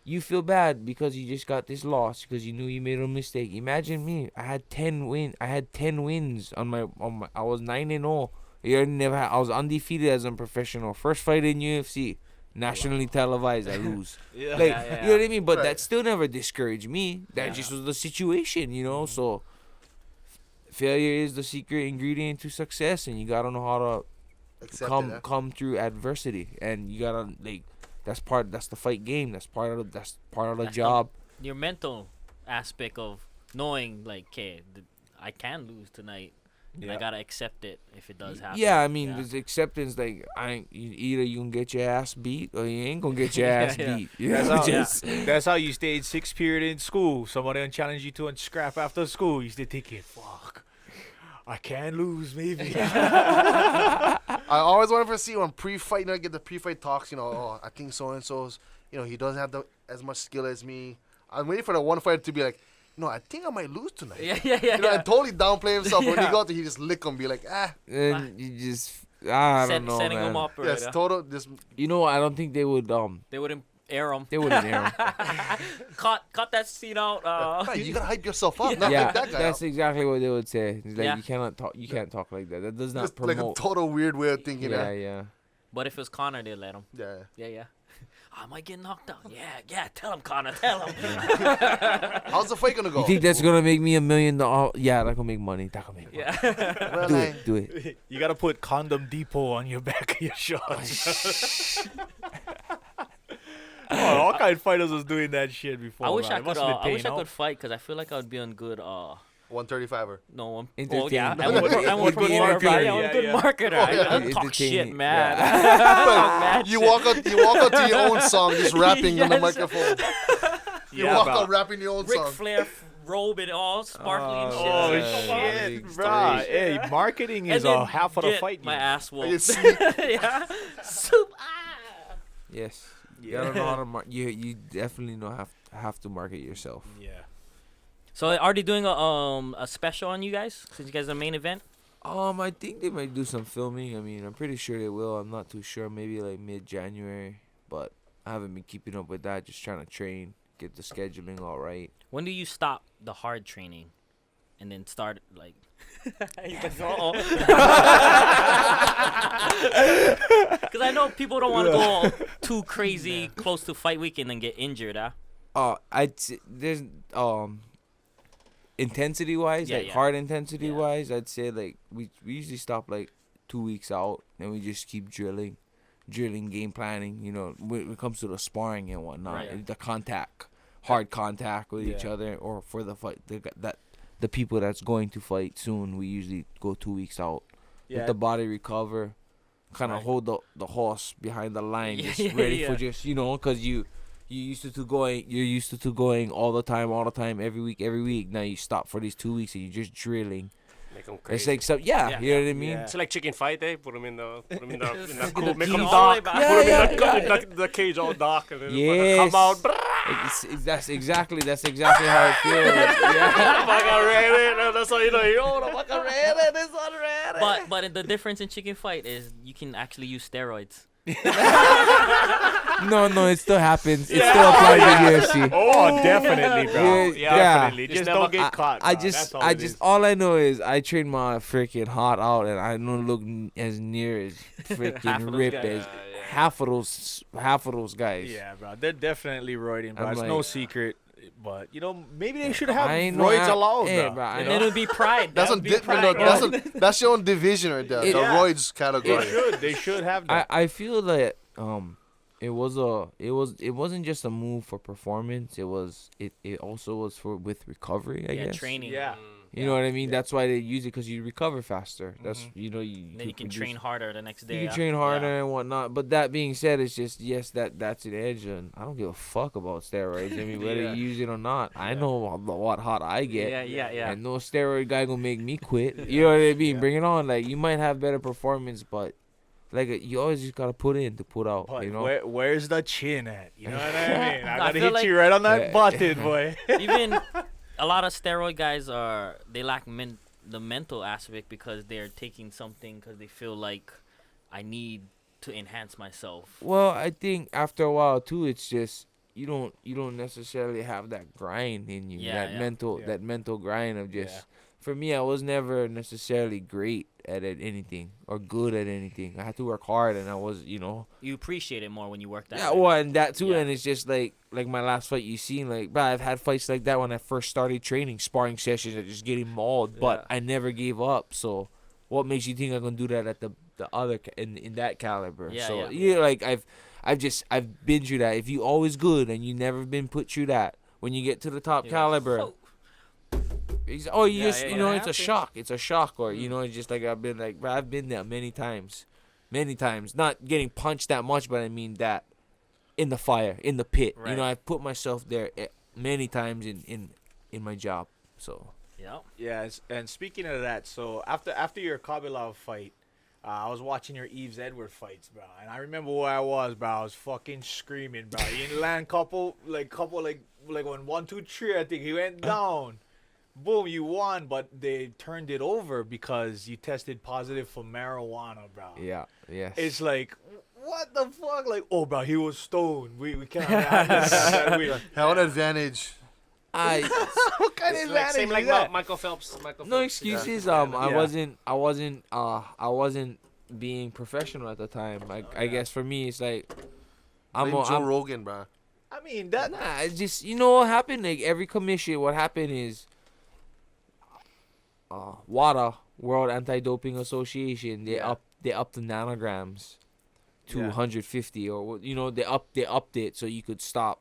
you feel bad because you just got this loss because you knew you made a mistake. Imagine me. I had 10 wins on my. I was 9-0. I was undefeated as a professional. First fight in UFC. Nationally televised, I lose. Yeah. Like, Yeah. you know what I mean? But Right. that still never discouraged me. That Yeah. just was the situation, you know? So, failure is the secret ingredient to success, and you gotta know how to Accept come through adversity. And you gotta, like, that's the fight game. That's part of the That's job. Your mental aspect of knowing, like, okay, I can lose tonight. And I Yeah. gotta accept it if it does happen. Yeah, I mean, Yeah. there's acceptance. Like, either you can get your ass beat or you ain't gonna get your ass Yeah. beat. You That's know, how, just that's how you stayed 6th period in school. Somebody will challenge you to a scrap after school. You still thinking, fuck, I can lose maybe. I always wanted to see when pre-fight, you know, I get the pre-fight talks, you know, oh, I think so-and-so's, you know, he doesn't have as much skill as me. I'm waiting for the one fighter to be like, no, I think I might lose tonight. Yeah. You know, and totally downplay himself. When he Yeah. go out there, he just lick him, be like, and you just I don't know, Setting man. him up. Right, yes, total, just, You know, I don't think they would They wouldn't air him. they wouldn't air 'em. Cut that scene out. "Hey, you gotta hype yourself up, not Yeah, like that guy. that's exactly what they would say. It's like Yeah. you can't talk like that. That does not Just like a promote. total weird way of thinking. Yeah, Yeah, yeah. But if it's Connor, they let him. yeah. Yeah. I might get knocked out. Yeah. Tell him, Connor. Tell him. How's the fight gonna go? You think that's gonna make me $1 million? Yeah, that gonna make money. That gonna make money. Yeah. Well, Do I- it, do it. You gotta put Condom Depot on your back of your shorts. All kind of fighters was doing that shit before. I wish man. I It could. must have been I wish I paying could off. fight because I feel like I would be on good. 135er. No one. Entertaining. Yeah. Good- I'm a good promoter. marketer. I'm a Yeah, good yeah. marketer. I don't talk shit, Entertaining, man. But you walk out to your own song, just rapping in the Yes. microphone. You Yeah, walk bro. out rapping your own Ric song. Flair robe and all sparkly and shit. Oh Yeah, shit, big bro! story. Hey, marketing And is then half of the get fight. my game. ass And whooped. you see, Yeah. Soup. Yes. You gotta know how to you definitely have to market yourself. Yeah. So are they doing a special on you guys since you guys are the main event? I think they might do some filming. I mean, I'm pretty sure they will. I'm not too sure. Maybe like mid-January, but I haven't been keeping up with that. Just trying to train, get the scheduling all right. When do you stop the hard training, and then start like? Because I know people don't want to go too crazy close to fight week and then get injured, huh? There's intensity wise, Yeah, like yeah. hard intensity wise, I'd say like we usually stop like 2 weeks out, and we just keep drilling, game planning. You know, when it comes to the sparring and whatnot, Right. the contact, hard contact with each Yeah. other, or for the fight, the people that's going to fight soon, we usually go 2 weeks out. Let the body recover, kind of Right. hold the horse behind the line, Yeah, just yeah, ready yeah. for just because you're used to going all the time, every week. Now you stop for these 2 weeks and you're just drilling. Make them It's crazy. like you know what I mean? Yeah. It's like chicken fight, eh? Put them in the cool, the make heat them all the way dark. back. Put them Yeah, in the cage all dark, and then Yes. come out. That's exactly how it feels. Yeah. Fucking ready. That's how you know. Yo, the fucking ready. This one ready. But the difference in chicken fight is you can actually use steroids. No, it still happens. It still applies to UFC. Oh, definitely, bro. Yeah. Definitely. It's Just never- don't get caught. I bro. just That's all it is. all I know is I train my freaking heart out, and I don't look as near as Half freaking of those ripped guys. as half of those guys. Yeah, bro. They're definitely roiding, bro. I'm It's like- no secret. But maybe they should have I ain't no roids a- allowed, yeah, bro. bro, I You And know? then it would be pride. that's That on would be pride, no, bro. that's your own division right there. The Yeah. roids category. They should have that. I feel that it wasn't just a move for performance. It also was with recovery. I guess training. Yeah. You know what I mean? That's why they use it, because you recover faster. That's Mhm. you And then you can train harder the next day. You can huh? train harder Yeah. and whatnot. But that being said, it's just that's an edge, and I don't give a fuck about steroids. I mean, whether Yeah. you use it or not, I know what hot I get. Yeah. And no steroid guy gonna make me quit. You know what I mean? Yeah. Bring it on. Like, you might have better performance, but like you always just gotta put in to put out. But You know? where's the chin at? You know what I mean? I I gotta feel hit like- you right on that Yeah. button, boy. Even a lot of steroid guys they lack the mental aspect because they're taking something because they feel like I need to enhance myself. Well, I think after a while too, it's just you don't necessarily have that grind in you. Yeah, yeah. That mental grind of just. Yeah. For me, I was never necessarily great at anything or good at anything. I had to work hard, and I was, You appreciate it more when you work that yeah, way. well, and that too. Yeah. And it's just like my last fight you seen, like, bro, I've had fights like that when I first started training, sparring sessions, and just getting mauled, but Yeah. I never gave up. So, what makes you think I'm gonna do that at the other in that caliber? Yeah, so yeah. like I've been through that. If you always good and you never been put through that, when you get to the top Yeah. caliber, Oh. Oh, you Yeah, just yeah, you yeah. know, It it's a happens. shock. It's a shock, or you know, it's just like I've been like, bro, I've been there many times, Not getting punched that much, but I mean that in the fire, in the pit. You know, Right. I've put myself there many times in my job. So Yeah. Yeah, and speaking of that, so after your Kabilov fight, I was watching your Eves Edward fights, bro, and I remember where I was, bro. I was fucking screaming, bro. You didn't land couple like when 1, 2, 3, I think he went down. Boom, you won, but they turned it over because you tested positive for marijuana, bro. yeah, yes. It's like, what the fuck? Like, oh, bro, he was stoned. We can't have this. Have an advantage. I What kind of It's like, advantage same is like that? Michael Phelps. no excuses. Yeah. I wasn't being professional at the time. I guess for me it's like Blame Joe I'm Rogan, bro. I mean, that. Nah, it's just you know what happened. Like every commission, what happened is, WADA, World Anti-Doping Association, they up the nanograms to Yeah. 150, or you know they upped it so you can stop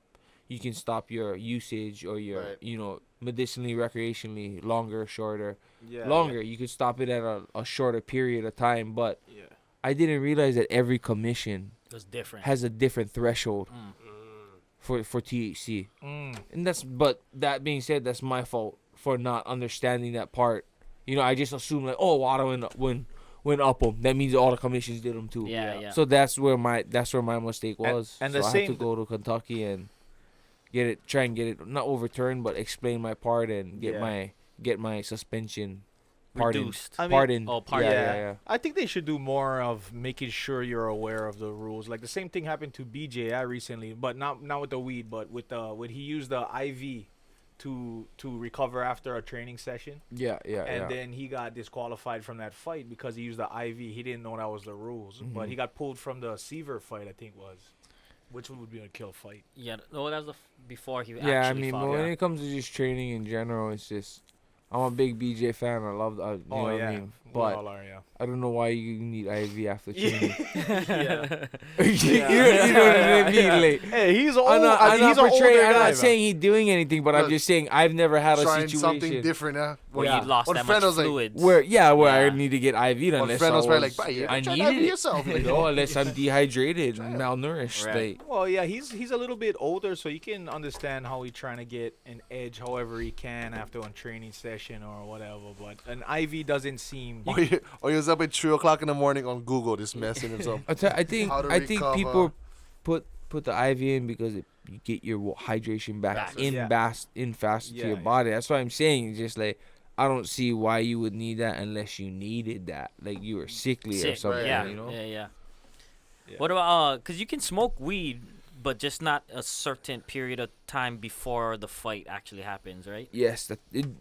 your usage or your Right. Medicinally, recreationally, longer, shorter, Yeah, longer. You could stop it at a shorter period of time, but Yeah. I didn't realize that every commission It was different. has a different threshold Mm. for THC. Mm. And but that being said, that's my fault for not understanding that part. You know, I just assumed like, oh, Wada went up them. That means all the commissions did them too. Yeah, yeah. So that's where my mistake was. and so the I had same to go to Kentucky and try and get it not overturned, but explain my part and get my suspension pardoned. Reduced. I mean- Pardoned. Oh, pardoned. Yeah. I think they should do more of making sure you're aware of the rules. Like the same thing happened to BJ recently, but not with the weed, but with when he used the IV to recover after a training session, Yeah. and then he got disqualified from that fight because he used the IV. He didn't know that was the rules, but he got pulled from the Seaver fight, I think which would be a kill fight. Yeah. No, that was before he Yeah, I actually mean, fought. when it comes to just training in general, it's just I'm a big BJ fan. I love you know what I mean. we But all are, yeah. I don't know why you need IV after training. Yeah. you know what I mean? Like, Hey, he's old. I'm not he's an older portraying. I'm guy, not bro. saying he's doing anything, but I'm Look, just saying I've never had a Trying situation something different, huh? Where Yeah. you lost One that friend much was like, fluids. where I Yeah. need to get IV One unless friend I was probably like, was, "Bro, you I try needed IV it. yourself." You know, unless I'm dehydrated, malnourished. Right. Like, Well, yeah, he's a little bit older, so you can understand how he's trying to get an edge however he can after a training session or whatever. But an IV doesn't seem. Or he was up at 3:00 in the morning on Google just messing himself. I think How to people recover. put the IV in because you get your hydration back Fast. Yeah. fast to Yeah, your yeah. body. That's what I'm saying. It's just like I don't see why you would need that unless you needed that, like you were sickly or Sick. something. Yeah. You know. Yeah. Yeah. What about cause you can smoke weed, but just not a certain period of time before the fight actually happens, right? Yes,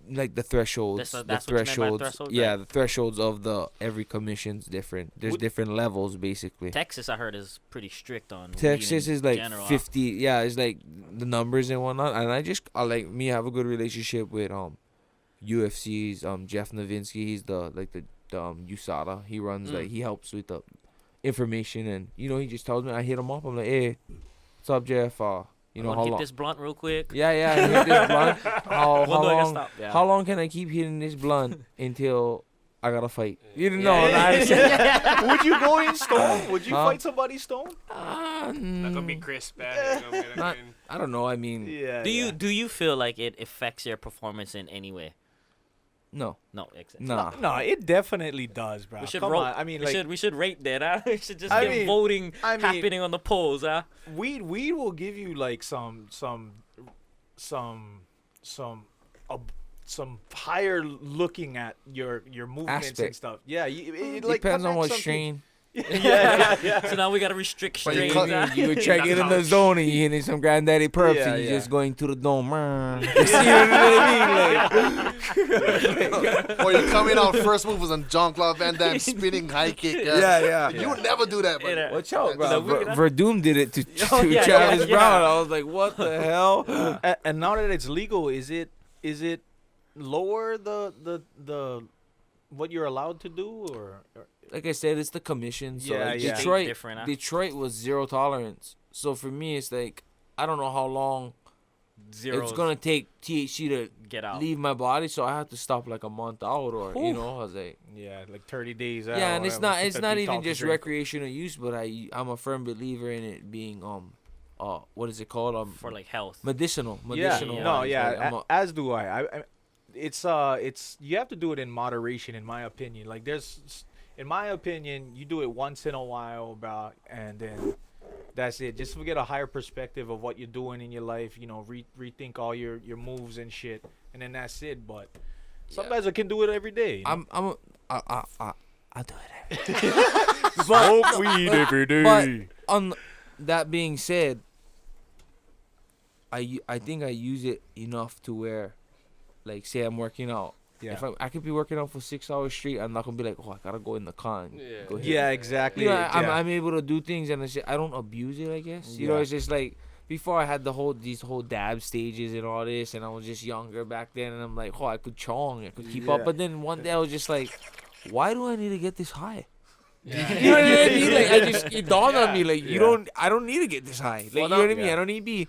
like the thresholds. That's the what you meant by thresholds. threshold, Yeah, right? the thresholds of every commission's different. There's Would- different levels basically. Texas, I heard, is pretty strict on weed Texas in is like general, huh? 50. Yeah, it's like the numbers and whatnot. And I like me have a good relationship with UFC's Jeff Novinsky. He's the USADA. He runs like he helps with the information, and he just tells me. I hit him up. I'm like, hey, what's up, Jeff? Wanna How keep long? this blunt real quick. Yeah, I hit this blunt. How When do I gotta long? stop? Yeah. How long can I keep hitting this blunt until I gotta fight? You Yeah, know, yeah, Would you go in stone? Would you fight somebody stone? Not gonna be crisp, man. Not- I don't know. I mean, Yeah. Do you feel like it affects your performance in any way? no, No, exactly. nah. No, it definitely does, bro. We should Come vote. on. I mean, we should rate that. Huh? We should just I get mean- voting I mean- happening on the polls. Huh? weed will give you like some higher looking at your movements and Aspect. stuff. Yeah, It like depends on connect what something. strain. Yeah. So now we gotta restrict But you strains. cut- Huh? You would try to get in the zone and you hitting some granddaddy perps Yeah, and you yeah. just going to the dome. You see what I mean? Like, Or you coming out first move was on Jean-Claude Van Damme spinning high kick. yeah. You would never do that, but Yeah. Watch out, So bro. we- Verdum did it to Oh, yeah, Travis yeah, Brown. yeah. I was like, what the hell? And now that it's legal, is it lower the what you're allowed to do or Like I said, it's the commission. So Yeah, like yeah. Detroit, Different, huh? Detroit was zero tolerance. So for me, it's like I don't know how long Zero. it's gonna take THC to Get out. leave my body, so I have to stop like a month out, or you know, I was like, Yeah, like 30 days out. yeah, and it's whatever. not Keep it's that not detox even just drink. recreational use, but I'm a firm believer in it being what is it called For like health. medicinal. Yeah, Yeah. no, wise. yeah, Like, as do I. It's you have to do it in moderation, in my opinion. Like in my opinion, you do it once in a while, and then that's it. Just to get a higher perspective of what you're doing in your life. You know, rethink all your moves and shit, and then that's it. But sometimes I can do it every day. You know? I do it every day. Smoke weed every day. But on that being said, I think I use it enough to where, like, say I'm working out. Yeah. If I could be working out for 6 hours straight, I'm not gonna be like, oh, I gotta go in the car. And Yeah. go hit Yeah, it. exactly. You know, yeah. I'm able to do things, and I don't abuse it. I guess you know, Yeah. it's just like before I had these whole dab stages and all this, and I was just younger back then, and I'm like, oh, I could chong, I could keep up. Yeah. But then one day I was just like, why do I need to get this high? You know what I mean? Like, it dawned on me, like, I don't need to get this high. Like, Well, you know what I mean? yeah. I don't need to be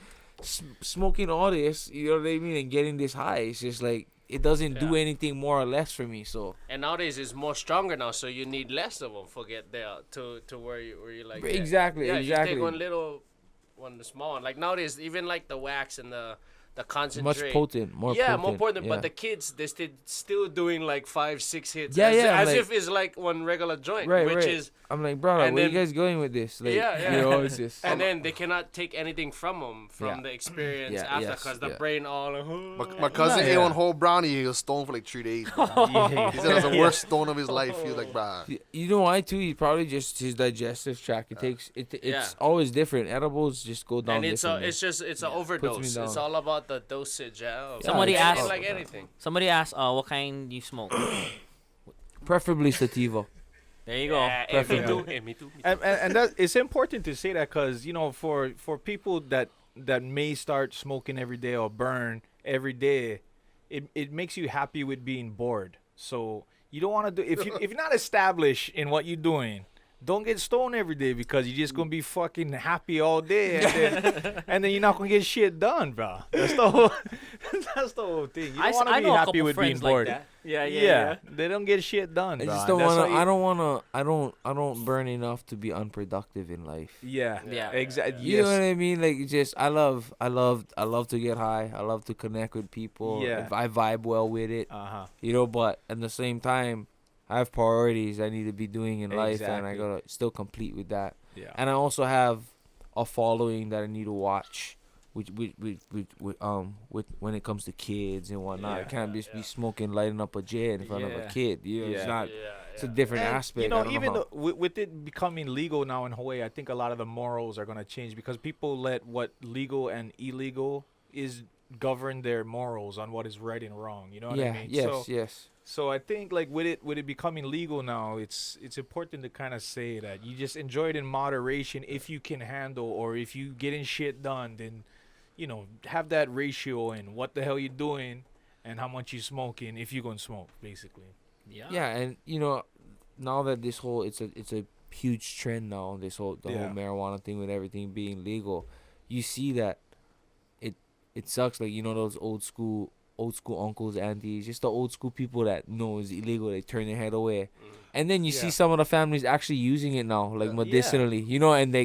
smoking all this, you know what I mean, and getting this high. It's just like, it doesn't do Yeah. anything more or less for me, so. And nowadays it's more stronger now, so you need less of them. Forget there to where you like. Exactly, Yeah, exactly. you take one little, one small one. Like nowadays, even like the wax and the Much concentrate. potent, more yeah, potent. more potent. yeah. But the kids, they still doing like 5-6 hits. Yeah, as, yeah, As like- if it's like one regular joint, Right, which right. is. I'm like, brother, and where you then- guys going with this? Like, Yeah, yeah. You know, it's just. And then they cannot take anything from them Yeah. the experience Yeah, after, yes, because the yeah. brain all. My cousin ate Yeah. one whole brownie. He was stoned for like 3 days. Bro. Yeah. He said it was the worst stone of his life. He was like, bruh. You know why too? He probably just his digestive tract. It takes it's Yeah. always different. Edibles just go down And it's differently. an overdose. down. It's all about the dosage. Yeah. Somebody And asked- like anything. Somebody asked, what kind you smoke? Preferably sativa. There you go. Yeah, me Preferably. too. Me too. and that it's important to say that because, you know, for people that may start smoking every day or burn every day, it makes you happy with being bored. So you don't want to do if you're not established in what you're doing, don't get stoned every day, because you're just gonna be fucking happy all day, and then you're not gonna get shit done, bro. That's the whole thing. You don't want to be know a happy couple with being friends bored. like that. Yeah. They don't get shit done, I bro. just don't That's want to. why I don't burn enough to be unproductive in life. Yeah, Yeah. exactly. You know what I mean? Like, just I love to get high. I love to connect with people. Yeah. I vibe well with it. Uh-huh. You know, but at the same time, I have priorities I need to be doing in life, and I Exactly. gotta still complete with that. Yeah. And I also have a following that I need to watch, with when it comes to kids and whatnot. I Yeah. can't just be smoking, lighting up a J in front of a Yeah. kid. You know, Yeah. it's not. Yeah, It's a different And, aspect. you know, I don't even know though, with it becoming legal now in Hawaii, I think a lot of the morals are going to change, because people let what legal and illegal is govern their morals on what is right and wrong. You know what I mean? Yes. Yes. So I think, like, with it becoming legal now, it's important to kind of say that you just enjoy it in moderation if you can handle, or if you getting shit done, then, you know, have that ratio in what the hell you're doing and how much you smoking, if you're gonna smoke, basically. Yeah, and you know, now that this whole it's a huge trend now, the whole Yeah. marijuana thing with everything being legal, you see that it sucks. Like, you know, those old school uncles, aunties, just the old school people that know it's illegal, they turn their head away, and then you see Yeah. some of the families actually using it now, like medicinally, you know, and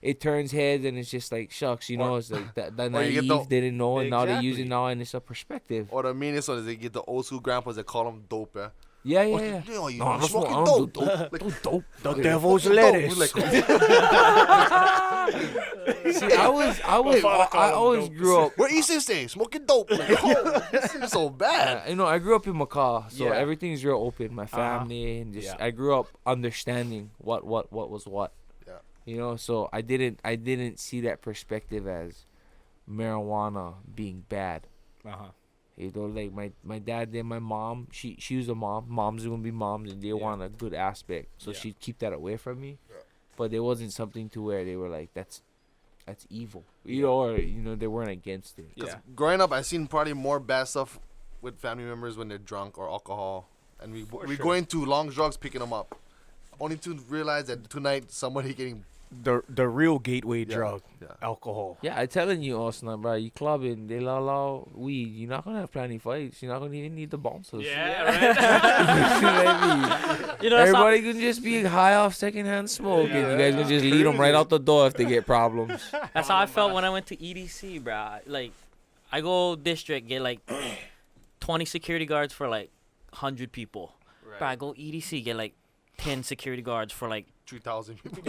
it turns heads, and it's just like, shucks, you know, it's like that or you get naive, they didn't know, and now they use it Exactly. now, and it's a perspective. Or the meanest one is they get the old school grandpas that call them dope, yeah. Yeah, Oh, yeah. you know, you No, I don't smoke- smoking I don't dope. do dope. Like, Dope. The like, devil's dope. lettuce. Like, See, I always grew up. where Easton stay? Smoking dope. Like, oh, this is so bad. You know, I grew up in Macaw, so Yeah. everything's real open. My family and just Yeah. I grew up understanding what was what. Yeah. You know, so I didn't see that perspective as marijuana being bad. Uh-huh. You know, like my dad and my mom, she was a mom. Moms are gonna be moms, and they want a good aspect, so Yeah. she'd keep that away from me. Yeah. But there wasn't something to where they were like, that's evil, you know, or you know, they weren't against it. Yeah. Growing up, I seen probably more bad stuff with family members when they're drunk or alcohol, and we For we sure. going to long drugs picking them up, only to realize that tonight somebody getting the real gateway drug, Yeah. alcohol. Yeah, I'm telling you, Austin, bro. You clubbing, they allow weed. You're not gonna have plenty fights. You're not gonna even need the bouncers. Yeah, You know what I mean? You know, that's how- Everybody can just be high off secondhand smoke, and you guys can just lead them right out the door if they get problems. That's how I felt when I went to EDC, bro. Like, I go district, get like 20 security guards for like 100 people. Bro, I go EDC, get like 10 security guards for like 3,000 people.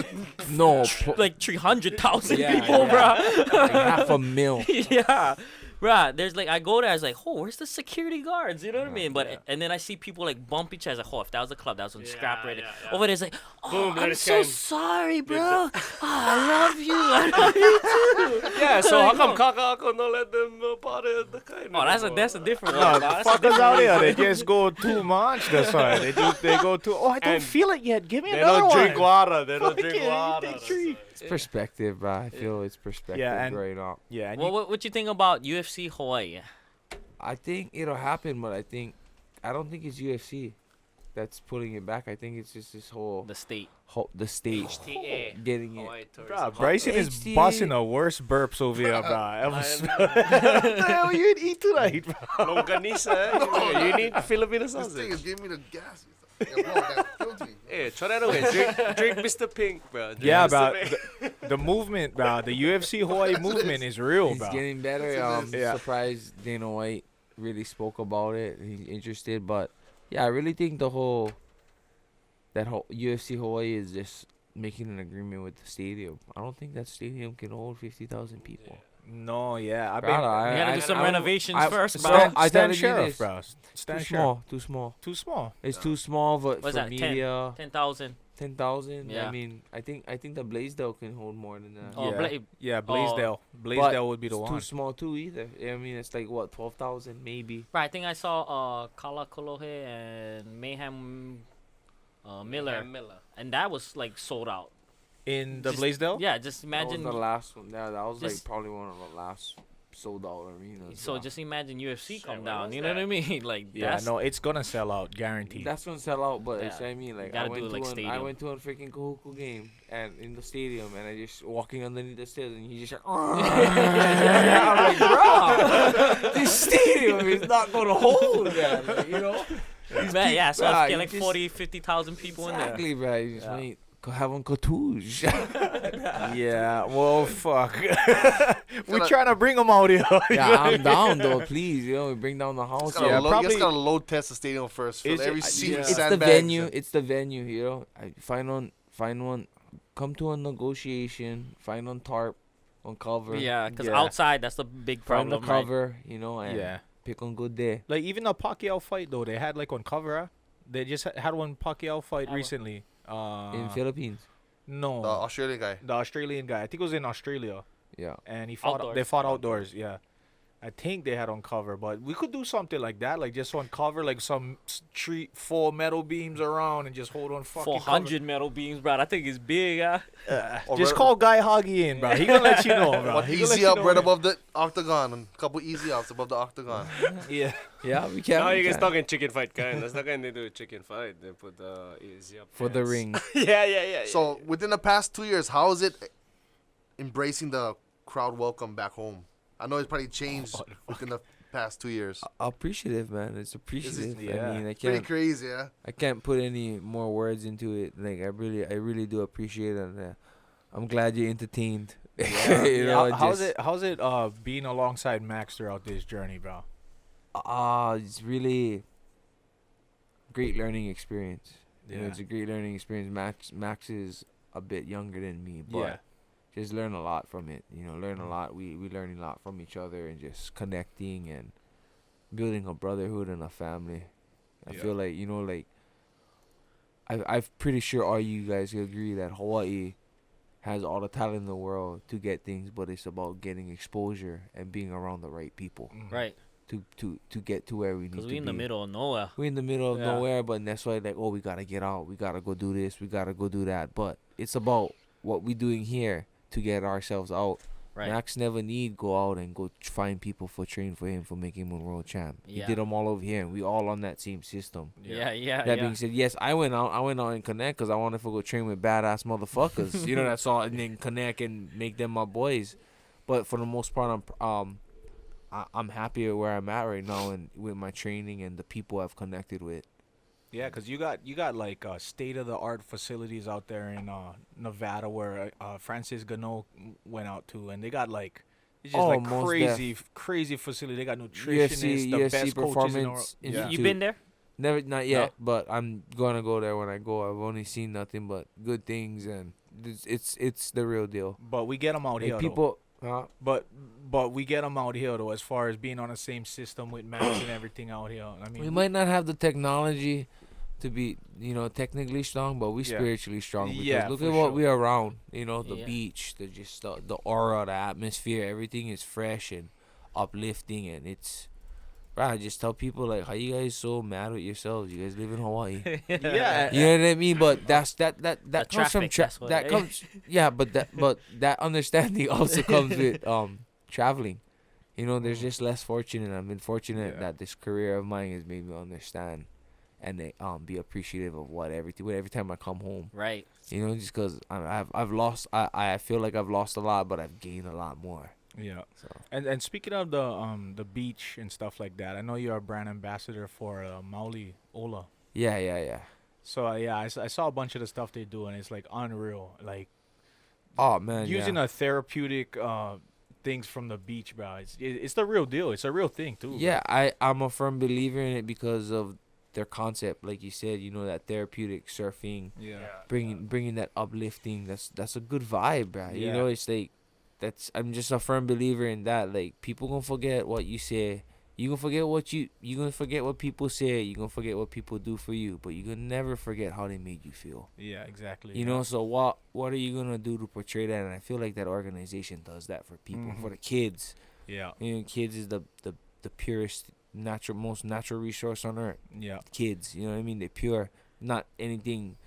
No, like 300,000 Yeah, people, like half a mil. bro. Yeah. Bruh, there's like, I go there, I was like, oh, where's the security guards? You know what I mean? But and then I see people like bump each other. I was like, oh, if that was a club, that was on scrap ready. Over there's like, oh, Boom, let I'm it so shine. sorry, bro. Oh, I love you. I love you too. Yeah, so how Like, come no. Kaka Ako not let them party at the kind? Oh, that's a different one. No, bro. the That's a fuckers different out there, reason. they just go too much. That's why they go too. Oh, I don't And feel it yet. Give me They another don't one. drink water. They don't Fuck drink it, water. take that's three. why. It's perspective, bro. I feel it's perspective Yeah, and- right now. Yeah, and What you think about UFC Hawaii? I think it'll happen, but I don't think it's UFC that's putting it back. I think it's just this whole The state. the stage HTA. getting it. Hawaii tourism. Bruh, Bryson is HTA. busting the worst burps over here, bro. Ever I smell. know. What the hell you eat tonight, bro? Longanisa, eh? You need Filipino This thing sausage. is giving me the gas. Yeah, bro, that killed me. Hey, try that away. Drink Mr. Pink, bro. Drink Yeah, Mr. bro. Pink. The movement, bro. The UFC Hawaii movement is real, It's bro. getting better. Yes, it is. Yeah. Surprised Dana White really spoke about it. He's interested, but yeah, I really think that whole UFC Hawaii is just making an agreement with the stadium. I don't think that stadium can hold 50,000 people. No, yeah. I've Brother, been. We gotta do some renovations first, bro. Stand- I Stand telling you sheriff, this. bro. Too Stand sheriff. small. Too small. Too small. It's too small, but What's for that, 10? media, 10,000. 10,000. Yeah. I mean, I think the Blaisdell can hold more than that. Oh, Yeah. Bla- Yeah, Blaisdell. But Blaisdell would be the it's one. too small too either. I mean, it's like what 12,000 maybe. Bro, I think I saw Kala Kolohe and Mayhem Miller, and that was like sold out. In the Just- Blaisdell? Yeah, just imagine. That was the last one. Yeah, that was just- like probably one of the last sold out arenas. So yeah. just imagine UFC Shit, come when down. was You know what I that? mean? Like Yeah, that's, no, it's gonna sell out, guaranteed. That's gonna sell out, but it's Yeah. I mean, like gotta I do went it to like I stadium. went to a freaking Kahuku game and in the stadium, and I just walking underneath the stairs, and he just like, I'm like, bro, this stadium is not gonna hold that, like, you know. Man, yeah, so Bruh, if you get you like just- 40, 50,000 people in there. Exactly, bro. You just Yeah. wait, have one cartouche. Yeah, well, fuck. We're Gotta- trying to bring them out here. yeah, I'm down though. Please, we bring down the house. Just gotta, Yeah, load, probably- just gotta load test the stadium first. Fill Is it- every yeah. seat with It's the sandbags venue. and- It's the venue. You know, find one. Come to a negotiation. Find on tarp, on cover. Yeah, because Yeah. outside that's the big Find problem. the right? cover. You know, and Yeah. pick on good day. Like, even the Pacquiao fight, though, they had, like, on cover, huh? They just had one Pacquiao fight Had one. recently. In Philippines. No. the Australian guy. The Australian guy. I think it was in Australia. Yeah. And he fought. Outdoors. They fought outdoors. Yeah, I think they had on cover, but we could do something like that, like just on cover, like some street 4 metal beams around and just hold on fucking 400 metal beams, bro. I think it's big, huh? cover. Or Just red- call Guy Hoggy in, bro. He gonna let you know, bro. One He gonna let easy you up know right when- above the octagon and a couple easy ups above the octagon. Yeah. Yeah, we can. Now we you guys can. talking chicken fight kind. That's not kind they do a chicken fight. They put the easy up For the pants. ring. yeah. So within the past 2 years, how is it embracing the crowd welcome back home? I know it's probably changed within the past 2 years. Appreciative, man. It's appreciative. yeah. I mean, I Pretty can't. crazy, yeah. I can't put any more words into it. Like I really do appreciate it. And, I'm glad you're entertained. You know, How's it being alongside Max throughout this journey, bro? It's really great learning experience. You know, Yeah. it's a great learning experience. Max is a bit younger than me, but Yeah. just learn a lot from it. You know, learn a lot. We learn a lot from each other and just connecting and building a brotherhood and a family. I Yeah. feel like, you know, like I'm pretty sure all you guys agree that Hawaii has all the talent in the world to get things, but it's about getting exposure and being around the right people Right. to get to where we need to Because be. we in the middle of nowhere. We're in the middle of Yeah. nowhere, but that's why, like, oh, we gotta get out. We gotta go do this. We gotta go do that. But it's about what we doing here to get ourselves out Right. Max never need go out and go find people for train for him for making him a world champ. Yeah. He did them all over here, and we all on that same system. Yeah. That being said, yes, I went out and connect because I wanted to go train with badass motherfuckers. You know, that's all, and then connect and make them my boys. But for the most part, I'm happy with where I'm at right now and with my training and the people I've connected with. Yeah, because you got like state of the art facilities out there in Nevada where Francis Gano went out to, and they got like it's just like most crazy facility. They got nutritionists, the UFC best coaches in the world. Yeah. You been there? Never, not yet, but I'm gonna go there when I go. I've only seen nothing but good things, and it's the real deal. But we get them out here. People, But we get them out here though, as far as being on the same system with Max and everything out here. I mean, we might not have the technology to be, technically strong, but we spiritually strong. Because look at what we're around. The beach, the aura, the atmosphere, everything is fresh and uplifting, and it's. Bro, I just tell people like, how you guys so mad with yourselves? You guys live in Hawaii. yeah, You know what I mean? But that comes from traffic, that comes but that understanding also comes with traveling. There's just less fortunate. I've been fortunate that this career of mine has made me understand and be appreciative of every time I come home. Right. Just because I've lost. I feel like I've lost a lot, but I've gained a lot more. Yeah. So. And speaking of the beach and stuff like that, I know you're a brand ambassador for Mauli Ola. Yeah. So I saw a bunch of the stuff they do, and it's like unreal. Like, oh man, using a therapeutic things from the beach, bro. It's the real deal. It's a real thing too. Yeah, I'm a firm believer in it because of their concept, like you said. That therapeutic surfing. Yeah. Bringing that uplifting. That's a good vibe, bro. Yeah. It's like. I'm just a firm believer in that. Like, people gonna forget what you say. You gonna forget you gonna forget what people say. You gonna forget what people do for you. But you gonna never forget how they made you feel. Yeah, exactly. So what are you gonna do to portray that? And I feel like that organization does that for people, for the kids. Yeah. Kids is the purest, most natural resource on earth. Yeah. Kids, you know what I mean? They're pure, not anything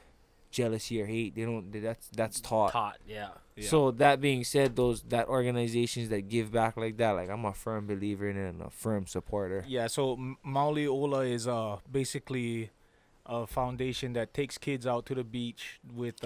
jealousy or hate. They don't. That's taught. Yeah. So that being said, that organizations that give back like that, like, I'm a firm believer in it and a firm supporter. Yeah. So Mauli Ola is basically a foundation that takes kids out to the beach with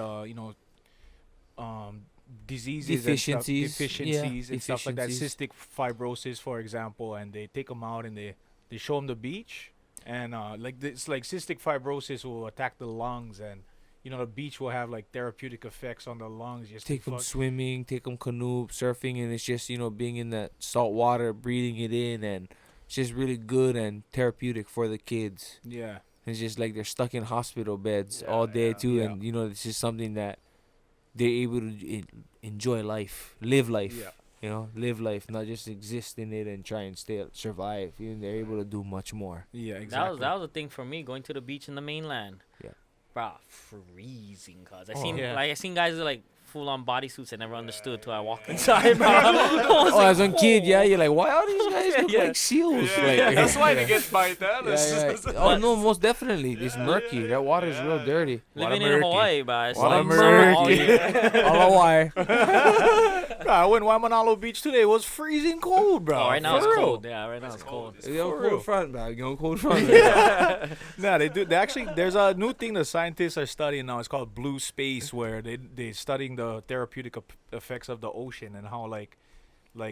diseases deficiencies and stuff like that, cystic fibrosis, for example, and they take them out and they show them the beach, and it's like cystic fibrosis will attack the lungs, and the beach will have like therapeutic effects on the lungs. Just take them swimming, take them canoe surfing, and it's just being in that salt water, breathing it in, and it's just really good and therapeutic for the kids. Yeah, it's just like they're stuck in hospital beds all day too, and it's just something that they're able to enjoy life, live life. Live life, not just exist in it and try and survive. They're able to do much more. Yeah, exactly. That was a thing for me, going to the beach in the mainland. Yeah. Bro, freezing, cause I seen guys with like full on bodysuits. I never understood till I walked inside, bro. As a kid, you're like, why are these guys look like seals? That's why they get bite. Oh no, most definitely. It's murky. That water is real dirty. Living in Hawaii, bro. It's Water like murky. All Hawaii. I went to Waimanalo Beach today. It was freezing cold, bro. Oh, right now it's cold. Yeah, right now it's cold. Cold front, bro. Cold front. No, they do. There's a new thing the scientists are studying now. It's called blue space, where they're studying the therapeutic effects of the ocean and how like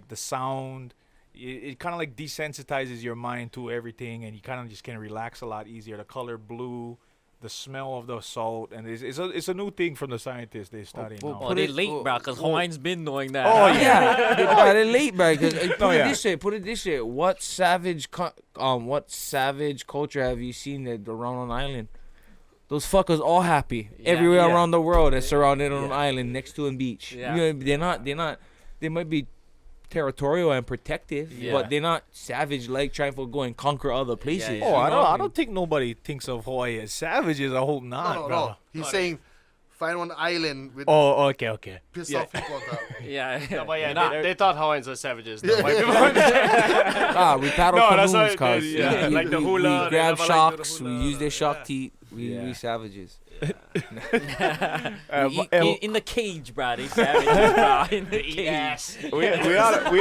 the sound. It kind of like desensitizes your mind to everything, and you kind of just can relax a lot easier. The color blue, the smell of the salt, and it's a new thing from the scientists they study now. Oh, they late, bro, because Hawaiian's been knowing that. Oh yeah, they're late, bro. Put it this way. What savage culture have you seen around an island? Those fuckers all happy everywhere around the world. They're surrounded on an island next to a beach. Yeah. They're not. They might be territorial and protective, but they're not savage like trying to go and conquer other places. Oh, I don't think nobody thinks of Hawaii as savages. I hope not, bro. No. He's saying find one island with okay. pissed off people. But they thought Hawaiians were savages. No, white people. We paddle canoes, like the hula. We grab sharks. We use their shark teeth. We savages. In the cage, bro. They savages, bro. In the cage. Yes. we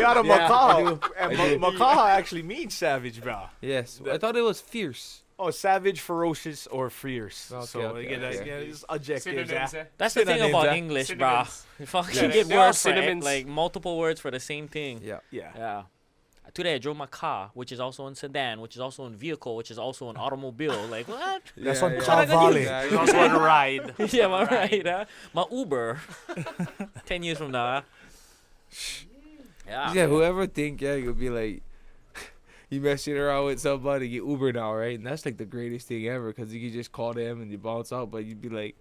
out of Macaw. And Macaw actually means savage, bro. Yes. I thought it was fierce. Oh, savage, ferocious, or fierce. Okay, So okay, you get that. okay. Yeah, it's adjectives. Synonyms, eh? That's the thing Synonyms, about eh? English, bro. Synonyms. You fucking Yeah, get they're all words for it, synonyms. like multiple words for the same thing. Yeah. Yeah. Yeah. Today I drove my car, which is also in sedan, which is also in vehicle, which is also an automobile. Like what? That's Yeah, on yeah. Car Valley. It's also on a ride. Yeah, am I right? Huh? My Uber. 10 years from now. Huh? Yeah. Yeah, whoever think, you'll be like, you messing around with somebody, get Uber now, right? And that's like the greatest thing ever because you can just call them and you bounce out. But you'd be like,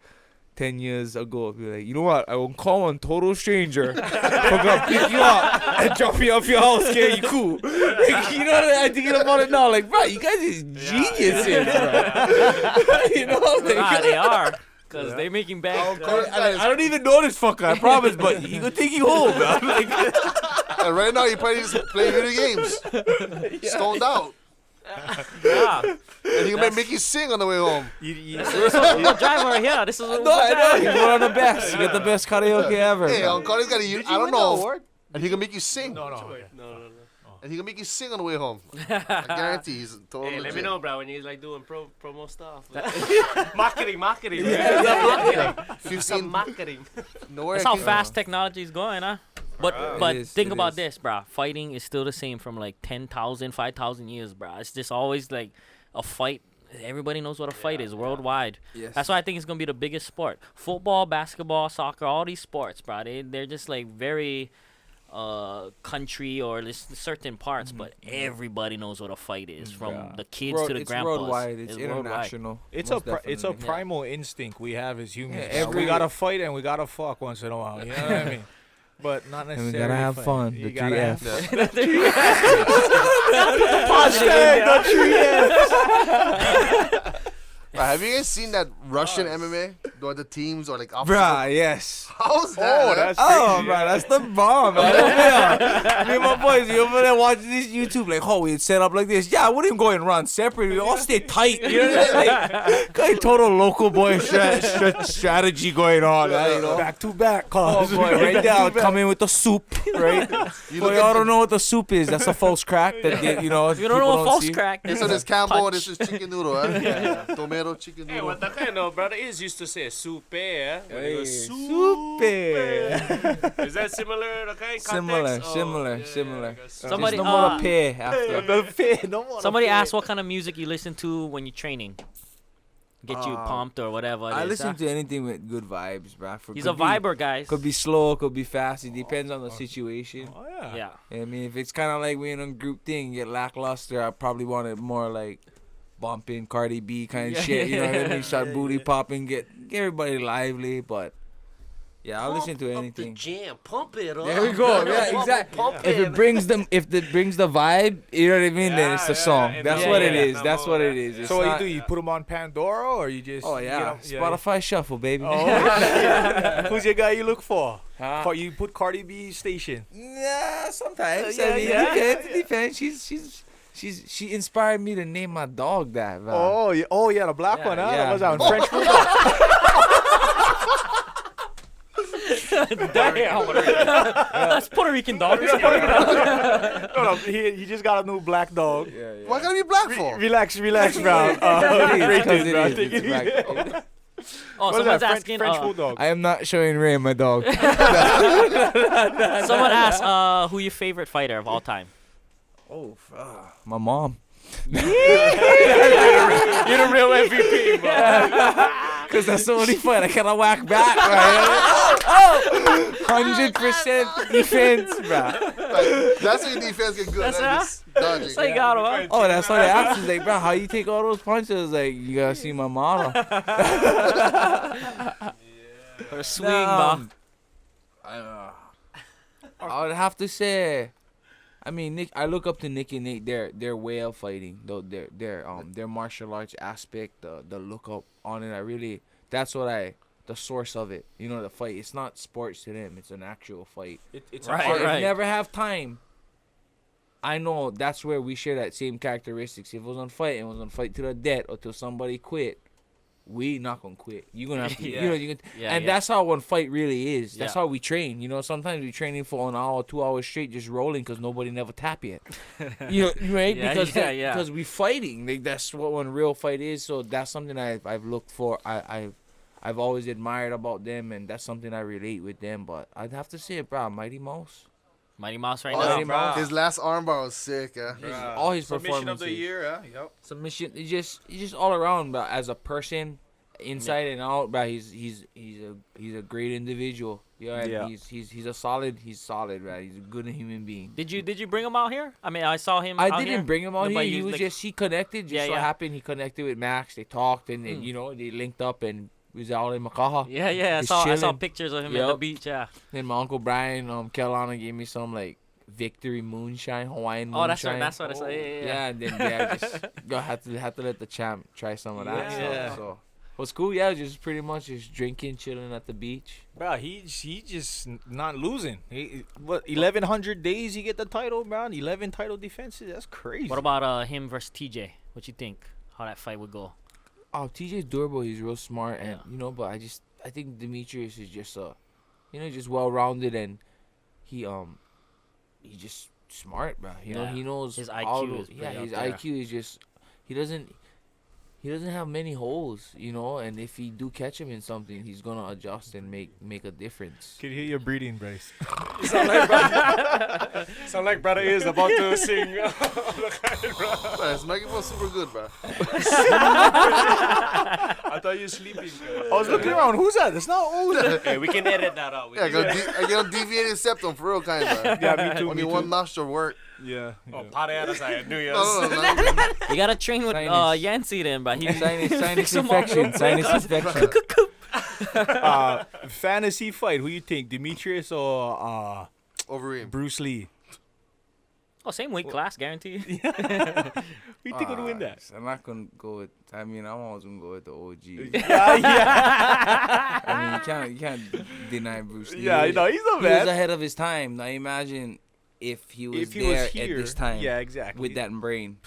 10 years ago, I'd be like, you know what? I will call one total stranger. I'm gonna pick you up and drop you off your house, okay? You cool. Like, you know what I'm thinking about it now? Like, bro, you guys is geniuses, bro. You know? Like, Nah, they are. Because they're making bank. I don't even know this fucker, I promise, but he gonna take you home, bro. Like, And right now, you're probably just playing video games. Stoned out. Yeah. And he can make you sing on the way home. We're driving right here. This is what no, I know. He's one of the best. You get the best karaoke ever. Hey, bro. Uncle, he's got a, I don't know. And he can make you sing. No. No. And he can make you sing on the way home. I guarantee he's totally Hey, let me legit. know, bro, when you're like doing promo stuff. Marketing. Marketing. 15. Marketing. No worry. That's how fast technology is going, huh? But It is, think it about is. this, bro. Fighting is still the same from like 10,000, 5,000 years, bro. It's just always like a fight. Everybody knows what a fight is worldwide. Yes. That's why I think it's gonna be the biggest sport. Football, basketball, soccer, all these sports, bro. They're just like very country or certain parts, but everybody knows what a fight is, from the kids to the it's grandpas. worldwide. It's worldwide. international. It's most it's a definitely. primal instinct we have as humans. Yeah, we gotta fight and we gotta fuck once in a while. You know what I mean? But not And necessarily. we gotta have fight. fun. You The gotta 3 have Fs. Have you guys seen that Russian MMA? Where the teams are like opposite? Bruh, yes. How's that? Oh, that's Oh, crazy. bro, that's the bomb, man. Yeah. Me and my boys, we over there watching this YouTube, like, oh, we set up like this. Yeah, we didn't go and run separate. We all stay tight. You know what I mean? Like, got a total local boy strategy going on. You know? back to back. Oh, boy, right now, come in with the soup, right? Boy, y'all don't know what the soup is. That's a false crack. That You don't know what false crack is. So this Campbell, this is chicken noodle, huh? Yeah. Tomato chicken Hey, noodle. what the kind of brother is used to say soupe, eh? When they go, Soup. Is that similar? Okay, Similar, context? similar. I guess. Somebody, There's no more pay after. Somebody asked what kind of music you listen to when you're training. Get you Uh, pumped or whatever. I listen to anything with good vibes, bro. He's a viber, guys. Could be slow, could be fast. It depends on the situation. Oh yeah. Yeah. I mean, if it's kind of like we in a group thing, get lackluster, I probably want it more like bumping Cardi B kind of shit. You know what I mean? Start booty popping, get everybody lively. But yeah, I'll listen to anything. Jam, pump it up. There we go. Yeah, exactly. If it brings the vibe, you know what I mean? Then it's the Yeah, song. yeah, That's yeah, what yeah, it yeah. is. That's what it is. It's So what not- do? You put them on Pandora or you just? Oh yeah, Spotify Shuffle, baby. Oh, who's your guy you look for? Huh? You put Cardi B station. Yeah, sometimes. Yeah, I mean, yeah. it depends. She inspired me to name my dog that. Man. Oh yeah, the black Yeah, one. Huh? yeah. That was out in French Bulldog. Damn. That's Puerto Rican dog. No, he just got a new black dog. Yeah, yeah. Why gotta be black for? Relax, bro. Because it is. Take It's it black. Oh, What is someone's that? asking. French Bulldog. I am not showing Ray my dog. Someone asked who your favorite fighter of all time. Oh, my mom. You're the real MVP, bro. Because that's the only fight I cannot whack back, right? 100% defense, bro. Like, that's when your defense get good. That's Just dodging. That's how you got him, huh? Oh, that's why they asked me, like, bro, how you take all those punches? Like, you gotta see my model. Or swing, bro. I would have to say, I mean, Nick. I look up to Nick and Nate. Their way of fighting, though, their martial arts aspect, the look up on it. That's what the source of it. You know, the fight. It's not sports to them. It's an actual fight. It's Right, So if right. you never have time, I know that's where we share that same characteristics. If it was on fight, it was on fight to the death or till somebody quit. we not gonna quit. You're gonna have to, Yeah. you know, you can, Yeah, and yeah. that's how one fight really is. That's Yeah. how we train. You know, sometimes we training for an hour, 2 hours straight, just rolling because nobody never tap yet. You know, right? Yeah, because yeah, yeah. because we fighting. Like, that's what one real fight is. So that's something I've looked for. I've always admired about them, and that's something I relate with them. But I'd have to say, bro, Mighty Mouse. Mighty Mouse right Oh, now. Mighty Mouse. His last armbar was sick. Yeah. All his Submission of the performances. year, huh? Yep. Submission. He's just all around, but as a person, inside and out, but he's a great individual. Yeah, and Yeah. he's solid, right? He's a good human being. Did you bring him out here? I mean, I saw him. I out didn't here. bring him out No, here. but He was was like- just he connected. Just Yeah, so yeah. happened he connected with Max. They talked and then, they linked up and we was out in Makaha. Yeah, yeah. I He's saw chilling. pictures of him at the Yup. beach. Yeah. Then my uncle Brian, Kelowna gave me some like victory moonshine, Hawaiian moonshine. Oh, that's what I saw. Yeah. And then I just had to let the champ try some of that. Yeah. So it was cool. Yeah, just pretty much just drinking, chilling at the beach. Bro, he just not losing. What 1,100 days he get the title, bro? 11 title defenses. That's crazy. What about him versus TJ? What you think? How that fight would go? Oh, TJ's durable. He's real smart, and Yeah. but I think Demetrius is just just well rounded, and he's just smart, bro. You know, Yeah. he knows His all IQ the- is yeah, pretty his up there. IQ is just he doesn't have many holes, and if he do catch him in something, he's gonna adjust and make a difference. Can you hear your breathing, Bryce? Sound like brother is about to sing. Bro, his microphone's super good, bro. I thought you were sleeping. I was looking around. Who's that? It's not Oda. Hey, we can edit that out. We Yeah, can I get a deviated septum for real, kind of. Yeah, me too. Only one nostril work. Yeah. Oh, Pareadas, I knew you. No, no. You gotta train with Sinus. Yancy then, but he Sinus Some more infection. Sinus infection. Fantasy fight. Who you think, Demetrius or Overeem. Bruce Lee? Oh, same weight class, guaranteed. Who you think would win that? I'm not gonna go with. I mean, I'm always gonna go with the OG. Yeah. I mean, you can't deny Bruce Lee. Yeah, he's the He was man. ahead of his time. Now imagine if he was If he there was here, at this time. yeah, exactly. With that brain.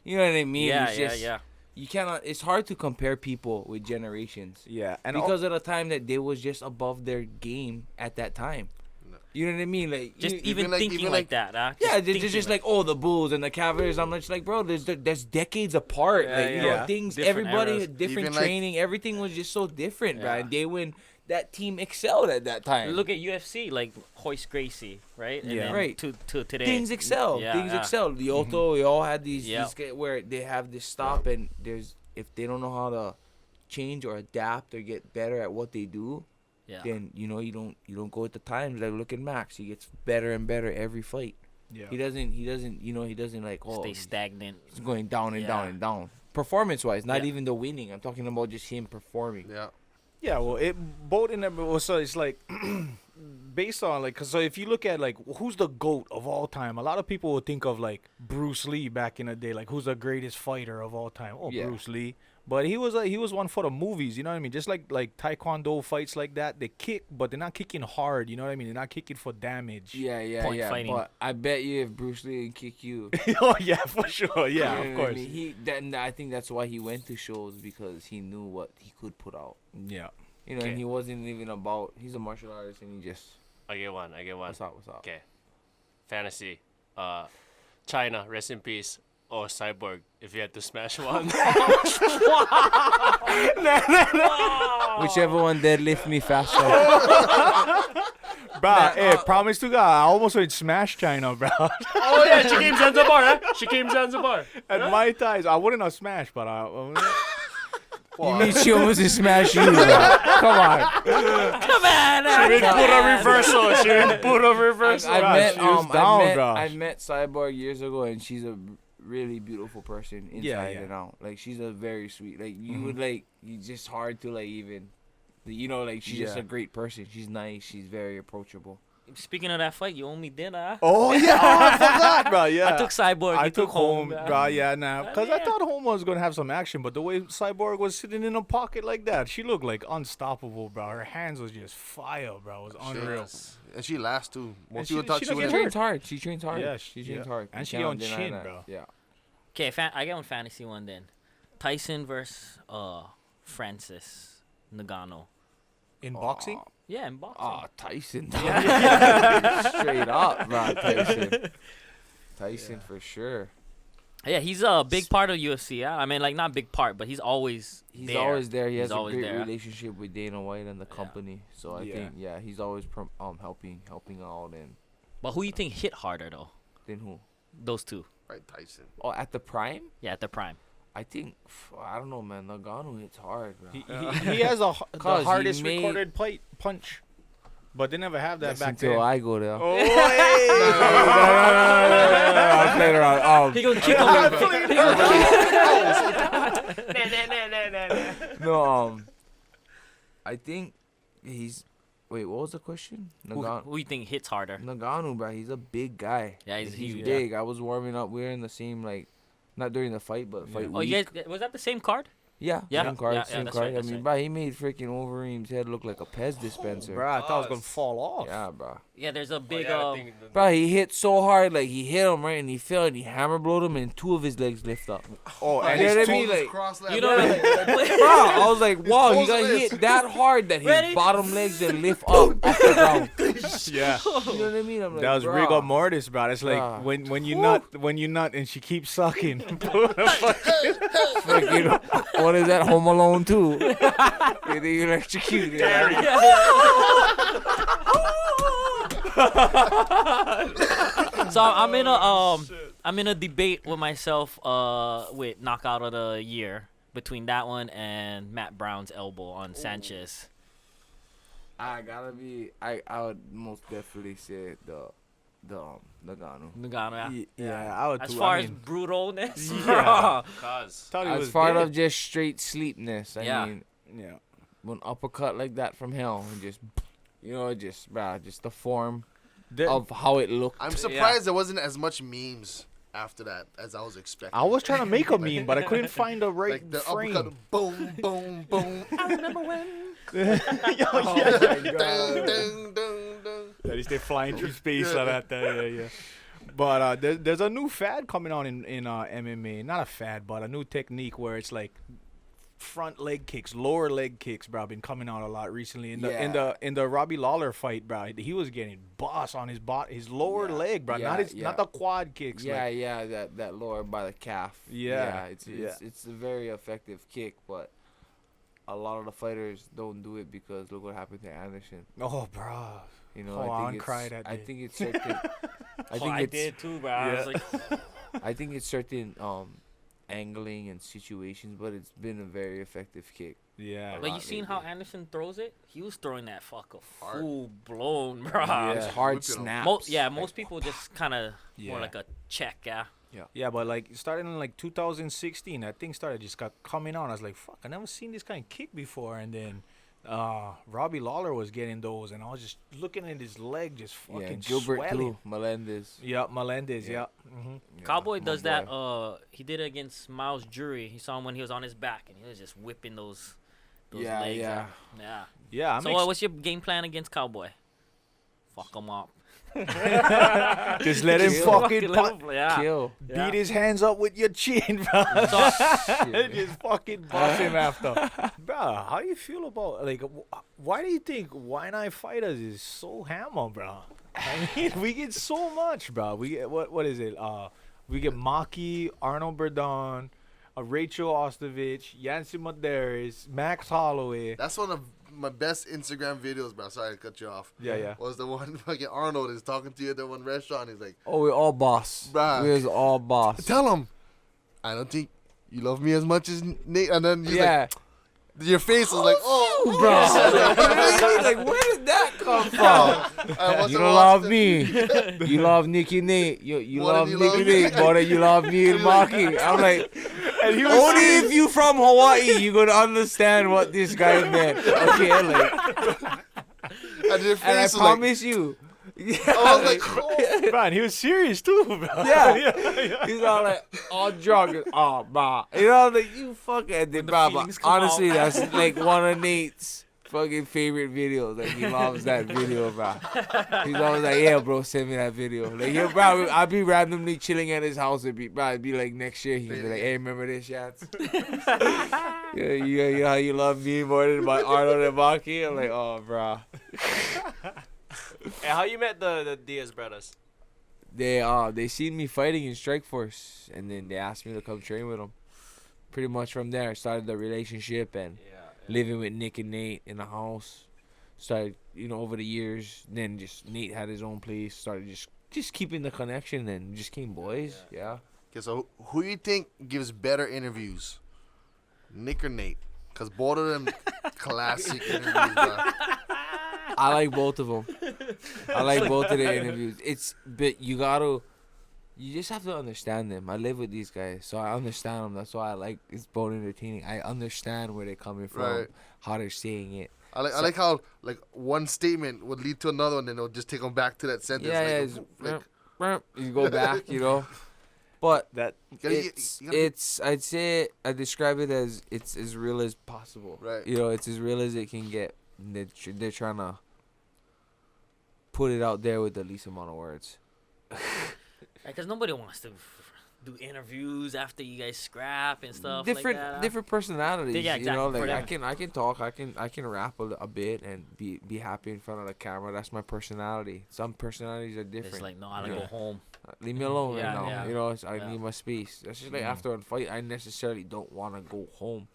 You know what I mean? Yeah, It's yeah, just, yeah. You cannot. It's hard to compare people with generations Yeah, and because of the time that they was just above their game at that time. You know what I mean? Like Just you- even like- thinking even like like- that, huh? yeah, they're thinking just like, oh, the Bulls and the Cavaliers. I'm just like, bro, there's decades apart. Yeah, Like, you know, yeah. things, Different everybody eras. had different Even, like- training. Everything was just so different, Yeah. right? They when that team excelled at that time. Look at UFC, like Hoist Gracie, right? And Yeah. then Right. To today. things excel. Yeah, Things yeah. excel. Lyoto, we all had these, Yeah. where they have this stop, and if they don't know how to change or adapt or get better at what they do, Yeah. then you don't go with the times. Like look at Max, he gets better and better every fight. yeah. He doesn't like Stay stagnant. he's going down and down Yeah. and down. Performance wise, not Yeah. even the winning. I'm talking about just him performing. Yeah. Yeah, well, both in them. So it's like based on like, 'cause so if you look at like who's the GOAT of all time, a lot of people would think of like Bruce Lee back in the day, like who's the greatest fighter of all time? Oh, Yeah. Bruce Lee. But he was one for the movies, you know what I mean? Just like taekwondo fights like that, they kick, but they're not kicking hard, you know what I mean? They're not kicking for damage. Yeah, Point yeah. fighting. But I bet you if Bruce Lee can kick you, Oh yeah, for sure. Yeah, you know of what I course. mean? I think that's why he went to shows, because he knew what he could put out. Yeah. You know, Okay. and he wasn't even about. He's a martial artist, and he just. I get one. What's up? What's up? Okay. Fantasy. China, rest in peace. Or Cyborg, if you had to smash one. Whichever one deadlift me faster. Bruh, hey, promise to God, I almost went smash China, bro. Oh yeah, she came Zanzibar, huh? She came Zanzibar. At my ties, I wouldn't have smashed, but You mean she almost just smash you? Bro. Come on. Come on! She didn't put a reversal. She didn't put a reversal. I met Cyborg years ago, and she's a really beautiful person inside Yeah. and out. Like she's a very sweet. Like you would like. You just hard to like even. Like she's just Yeah. a great person. She's nice. She's very approachable. Speaking of that fight, you owe me dinner. Oh yeah, I forgot, bro. Yeah, I took Cyborg. I you took home, bruh. bro. Yeah, nah, because I Yeah. thought home was gonna have some action, but the way Cyborg was sitting in a pocket like that, she looked like unstoppable, bro. Her hands was just fire, bro. It was unreal. And she lasts too. Most she- people thought she she don't would get She hurt. trains hard. She trains hard. Yeah, she trains yeah. hard. And You she cannot on deny chin, that. bro. Yeah. Okay, I got one fantasy one then. Tyson versus Francis Ngannou? In boxing? Yeah, in boxing. Oh, Tyson. Straight up, bro. Tyson for sure. Yeah, he's a big part of UFC. Yeah, I mean, like not big part, but he's always He's always there. He He's has a always great there. relationship with Dana White and the company. So I Yeah. think he's always helping out. And But who you think hit harder though? then who? Those two. Right, Tyson. Oh, at the prime, Yeah, at their prime. I think I don't know, man. Nagano hits hard, bro. He has the 'Cause he hardest made- recorded punch. But they never have that That's back until then. I go there. Oh, I'm playing around. He gonna kick him. No, I think he's. Wait, what was the question? Who you think hits harder? Nagano, bro. He's a big guy. Yeah, he's huge. big. I was warming up. We were in the same not during the fight, but fight Oh, week. you guys, was that the same card? Yeah, Yeah. same card, Yeah, same that's card. right, that's I mean, right. bro, he made freaking Wolverine's head look like a Pez dispenser. bro, I thought I was gonna fall off. Yeah, bro. Yeah, there's a big. Bro, he hit so hard, like he hit him right, and he fell, and he hammer blowed him, and two of his legs lift up. Oh, and and you know his what I mean? Shoulders Like, crossed, You know, bro, I was like, wow, he got Supposedly. hit that hard that his Ready? bottom legs didn't lift up off the ground. yeah. You know what I mean? I'm like, That was bro. rigor mortis, bro. It's like Bruh. when you nut and she keeps sucking. Freaking, what is that? Home Alone 2. They electrocuted. So I'm in a debate with myself with knockout of the year between that one and Matt Brown's elbow on Sanchez. I gotta be. I would most definitely say the Nagano. Ngannou. Yeah, I would. As too. far I as mean, brutalness, Yeah. Cause thought he As was part dead. of just straight sleepness. I Yeah. mean, Yeah. one uppercut like that from hell, and just just the form There- of how it looked. I'm surprised there wasn't as much memes after that as I was expecting. I was trying to make a meme, but I couldn't find the right like the frame. uppercut, boom, boom, boom. I remember when. yeah. Dun, dun, dun, dun. At least they're flying through space like that. Yeah. But there's a new fad coming on in MMA. Not a fad, but a new technique where it's like front leg kicks, lower leg kicks, bro. Been coming out a lot recently. In the Robbie Lawler fight, bro, he was getting boss on his lower leg, bro. Not the quad kicks. That lower by the calf. Yeah. It's a very effective kick, but a lot of the fighters don't do it because look what happened to Anderson. Oh, bro. You know, I cried that I day. think it's certain. I did too, bro. I was like, I think it's certain angling and situations, but it's been a very effective kick. Yeah. but you lot seen how lately. Anderson throws it? He was throwing that fucker Hard. full blown, bro. It's hard Whip it up. snaps. Most people just kind of more Yeah. like a check, yeah. Yeah, but like starting in like 2016, that thing started just got coming on. I was like, fuck, I never seen this kind of kick before. And then Robbie Lawler was getting those, and I was just looking at his leg just fucking Gilbert swelling. too. Melendez. Yeah, Melendez. Yeah. Yeah. Mm-hmm. Yeah, Cowboy my does boy. that. He did it against Miles Jury. He saw him when he was on his back, and he was just whipping those Yeah, legs. yeah. Out. Yeah. Yeah, So what's your game plan against Cowboy? Fuck him up. just let him Kill. fucking Yeah. Kill. beat his hands up with your chin, bro. So, Just fucking bust him after. Bro, how do you feel about like? Why do you think Why Not Fighters is so hammer, bro? I mean, we get so much, bro. We get what is it? We get Maki, Arnold Berdon, Rachel Ostovich, Yancy Mederios, Max Holloway. That's one of my best Instagram videos, bro. Sorry to cut you off. Yeah. Was the one fucking Arnold is talking to you at the one restaurant. He's like, Oh, we're all boss. Bruh. We're all boss. tell him, I don't think you love me as much as Nate. And then he's Yeah. like, your face was like, oh, Bro. Like, where did that come from? You don't love me. You love Nicky Nate. You More love than you love Nicky me. Nate more than you love me and Maki. I'm like, And he was only serious. if you from Hawaii, you gonna understand what this guy meant. Okay, like, And your and I face was like, promise you. I was like, oh. Man, he was serious too, bro. Yeah. He's all like, all drunk. Oh, bro. You know, like, you fucking did, the bro. But feelings come honestly, out. that's like one of Nate's fucking favorite video. Like, he loves that video, bro. He's always like, yeah, bro, send me that video. Like, he'll probably, I'll be randomly chilling at his house. It'd be like next year. He'll be like, hey, remember this, Yats? yeah, how you love me more than my Arnold and Maki? I'm like, oh, bro. And how you met the Diaz brothers? They seen me fighting in Strike Force, and then they asked me to come train with them. Pretty much from there, I started the relationship and living with Nick and Nate in the house. Started, over the years. Then just Nate had his own place. Started just keeping the connection, and just came boys. Yeah. Okay, so who you think gives better interviews, Nick or Nate? Because both of them classic interviews, bro. I like both of them. I like both of their interviews. But you just have to understand them. I live with these guys, so I understand them. That's why I like it's both entertaining. I understand where they're coming from, Right. how they're saying it. I like how like one statement would lead to another, and then it'll just take them back to that sentence. You go back, But That I'd say I describe it as it's as real as possible. Right. It's as real as it can get. They're trying to put it out there with the least amount of words. Because nobody wants to do interviews after you guys scrap and stuff Different like that. different personalities. Yeah, exactly, for Like them. I can talk, I can rap a bit and be happy in front of the camera. That's my personality. Some personalities are different. It's like, no, I gotta go home. Leave me alone Yeah, right now. yeah. I Yeah. need my space. That's just like after a fight, I necessarily don't want to go home.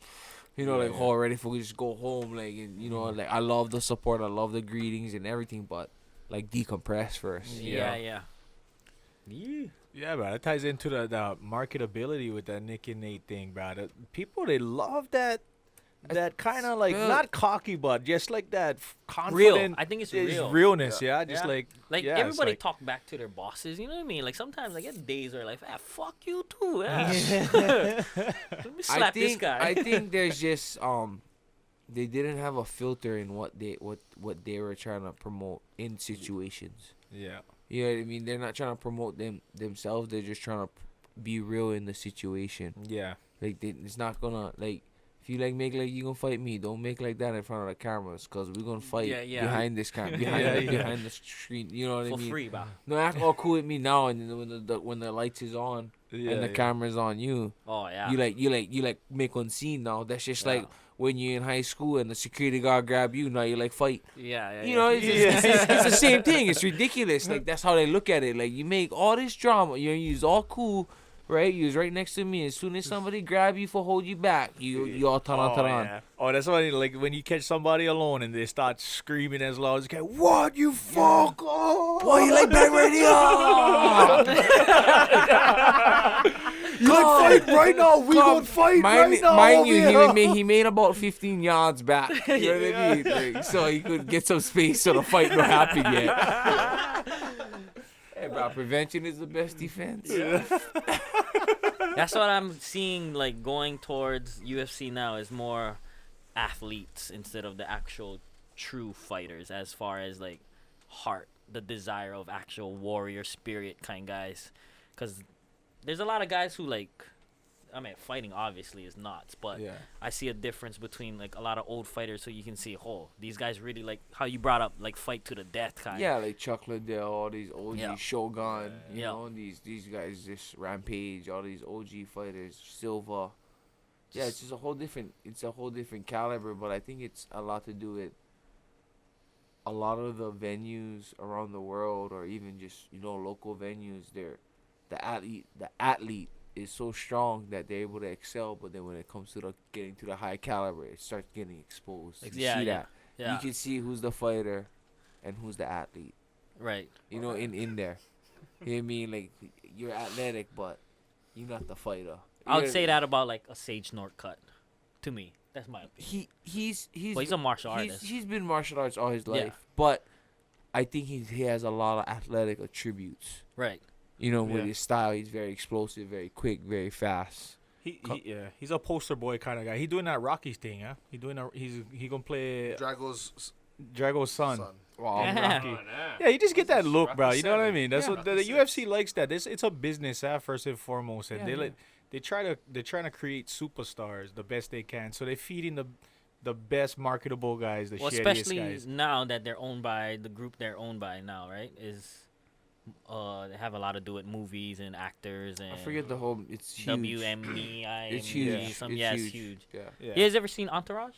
Ready for just go home. Like, and, like I love the support, I love the greetings and everything, but like decompress first. Yeah. Yeah, bro. That ties into the marketability with that Nick and Nate thing, bro. People, they love that kind of like not cocky, but just like that confident. I think it's real. Realness, yeah. Just Yeah. like it's everybody like- talk back to their bosses. You know what I mean? Like sometimes I get days where like, fuck you too. Yeah. Let me slap this guy. I think there's just they didn't have a filter in what they were trying to promote in situations. Yeah. You know what I mean? They're not trying to promote themselves. They're just trying to be real in the situation. Yeah. Like it's not gonna like if you like make like you gonna fight me, don't make like that in front of the cameras, cause we're gonna fight behind this camera, behind the screen. You know what I For mean? free, bro. No, act all cool with me now, and then when the lights is on and the camera's on you, Oh yeah. you like make one scene now. That's just like when you're in high school and the security guard grab you. Now you like fight. Yeah. It's the same thing. It's ridiculous. Like that's how they look at it. Like you make all this drama. You's all cool, right? You was right next to me. As soon as somebody grab you for hold you back, you all turn on. Yeah. Oh, that's why like when you catch somebody alone and they start screaming as loud as they can. What you fuck? Oh, Boy, you like bang radio. you like fight right now? We gonna fight right now. Mind you, over here. he made about 15 yards back. You know what I mean? Like, so he could get some space so the fight not happen yet. Hey, bro, prevention is the best defense. That's what I'm seeing. Like going towards UFC now is more athletes instead of the actual true fighters. As far as like heart, the desire of actual warrior spirit kind guys, because there's a lot of guys who like, I mean, fighting obviously is nuts, but I see a difference between like a lot of old fighters, so you can see, these guys really like how you brought up like fight to the death kind. Yeah, like Chuck Liddell, all these OG Shogun, you Yeah. know, these guys just Rampage, all these OG fighters, Silva. Yeah, it's just a whole different caliber, but I think it's a lot to do with a lot of the venues around the world, or even just local venues. The athlete is so strong that they're able to excel, but then when it comes to getting to the high caliber, it starts getting exposed. You see that. Yeah. You can see who's the fighter and who's the athlete. Right. In there. You know what I mean? Like, you're athletic, but you're not the fighter. I would say that about like a Sage Northcutt. To me, that's my opinion. He's Well, he's a martial artist. He's been martial arts all his life, Yeah. but I think he has a lot of athletic attributes. Right. With his style, he's very explosive, very quick, very fast. He's a poster boy kind of guy. He doing that Rocky thing, huh? He gonna play Drago's son. Wow. Yeah. Rocky. Yeah, you just get that look, bro. Rocky You know what I 7. mean? That's Yeah, what the Rocky UFC likes. That it's a business, first and foremost, and Yeah, they're trying to create superstars the best they can. So they're feeding the best marketable guys, the Well, shadiest especially guys. now that they're owned by the group they're owned by now, right? They have a lot to do with movies and actors and I forget the whole. It's huge. WMEI. It's huge. It's huge. Yeah. Yeah. You guys ever seen Entourage?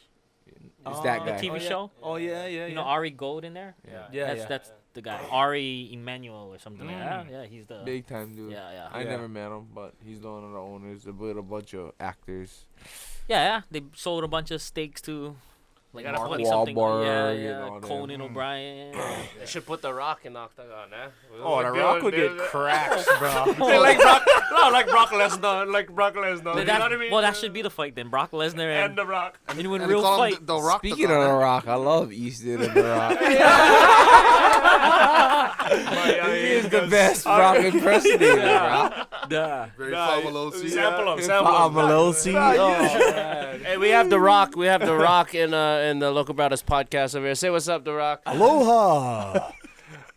It's that The guy. TV Oh, yeah. show? Oh yeah, yeah. You know Ari Gold in there? Yeah, That's the guy. Ari Emmanuel or something like that. Yeah, he's the Big time dude. yeah. I Yeah. never met him, but he's one of the owners with a bunch of actors. Yeah. They sold a bunch of stakes to like gotta Mark put- something. Wahlberg Yeah, and all them. Conan O'Brien. They should put The Rock in Octagon, eh? Oh, the Rock would get cracked, bro. They like Brock, no, like Brock Lesnar, like Brock Lesnar. But You know that- what I mean? Well, that should be the fight then. Brock Lesnar and and The Rock. in And they real call him fight. the Rock. Speaking of The Rock, I love Easton and The Rock. He is the best Rock impersonator, bro. Very Pablo. Sample him, Pablo, see? Hey, we have The Rock. We have The Rock in the Local Brothers podcast over here. Say what's up, The Rock. Aloha!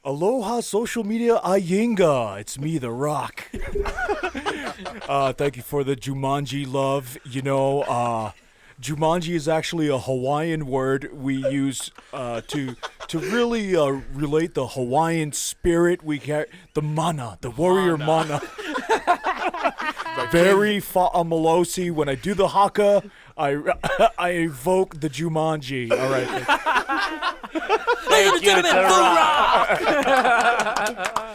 Aloha social media Ayinga. It's me, The Rock. Thank you for the Jumanji love. You know, Jumanji is actually a Hawaiian word we use to really relate the Hawaiian spirit. We the mana, the warrior mana. Very fa'amalosi. When I do the haka, I evoke the Jumanji. All right. Ladies and gentlemen, The Rock.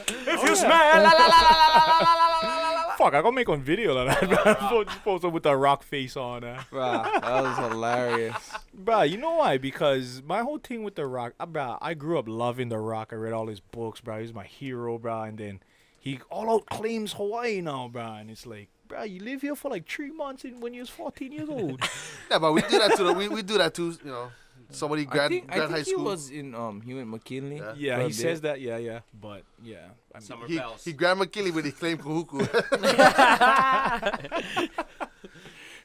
If you smell, la la la la la la la la la. Fuck, I gotta make one video of that, bro. Just post it with the Rock face on. Bro, that was hilarious. Bro, you know why? Because my whole thing with The Rock, bro, I grew up loving The Rock. I read all his books, bro. He's my hero, bro. And then he all out claims Hawaii now, bro. And it's like, bro, you live here for like 3 months when you was 14 years old. Yeah, but we do that too. We do that too. You know, somebody I think high he school. was in he went McKinley. Yeah. Yeah, for a he bit. says that. Yeah. But, yeah. I mean, Summer He Bells. grabbed McKinley when he claimed Kahuku.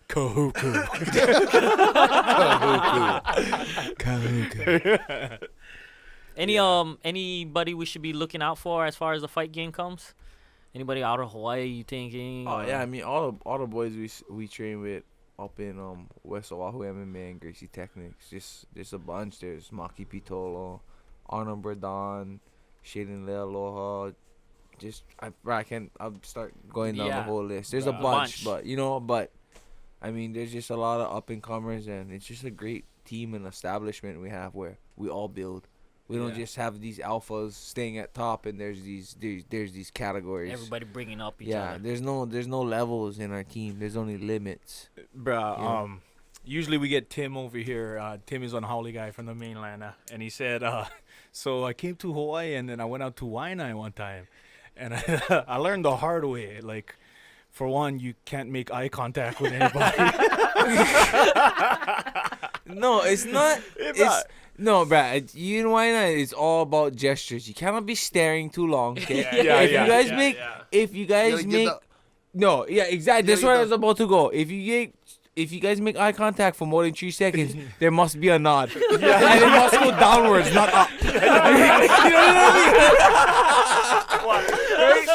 Kahuku. Kahuku. Anybody we should be looking out for as far as the fight game comes? Anybody out of Hawaii you thinking? Oh yeah, I mean all the boys we train with up in West Oahu MMA and Gracie Technics. Just a bunch. There's Maki Pitolo, Arnold Berdon, Shaden Lealoha. I'll start going down the Yeah. whole list. There's a bunch, but I mean there's just a lot of up and comers, and it's just a great team and establishment we have where we all build. We don't just have these alphas staying at top, and there's these categories. Everybody bringing up each Yeah, other. there's no levels in our team. There's only limits. bro, Yeah. usually we get Tim over here. Tim is an Howley guy from the mainland. And he said, so I came to Hawaii and then I went out to Waianae one time. And I learned the hard way. Like, for one, you can't make eye contact with anybody. No, it's not. It's no, bruh. You know why not? It's all about gestures. You cannot be staring too long. Okay. If you guys make, no, yeah, exactly. That's where I was about to go. If you guys make eye contact for more than 3 seconds, there must be a nod. And it must go downwards, not up. You know what I mean? Right?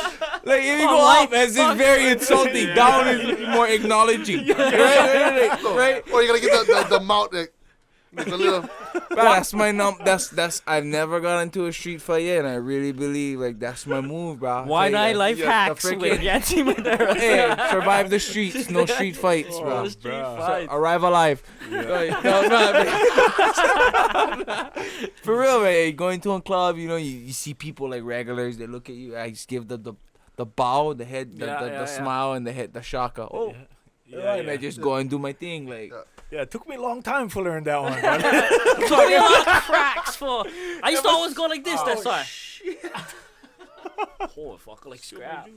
Like if you go up, as it's very insulting. Down is more acknowledging. Right? Or you gotta get the mouth. Like a little. That's my that's I've never got into a street fight yet, and I really believe like that's my move, bro. Why not life hacks with Yancy Mederios? Hey, survive the streets, no street fights, bro. No street bro. fights. Arrive alive. For real, man. Going to a club, you see people like regulars. They look at you. I just give them the bow, the head, the smile, and the head, the shaka. Oh, and I just go and do my thing, like. Yeah, it took me a long time to learn that one. Bro. Took me a lot of cracks for. I used to always go like this. That's why. Oh, fuck, like scrap.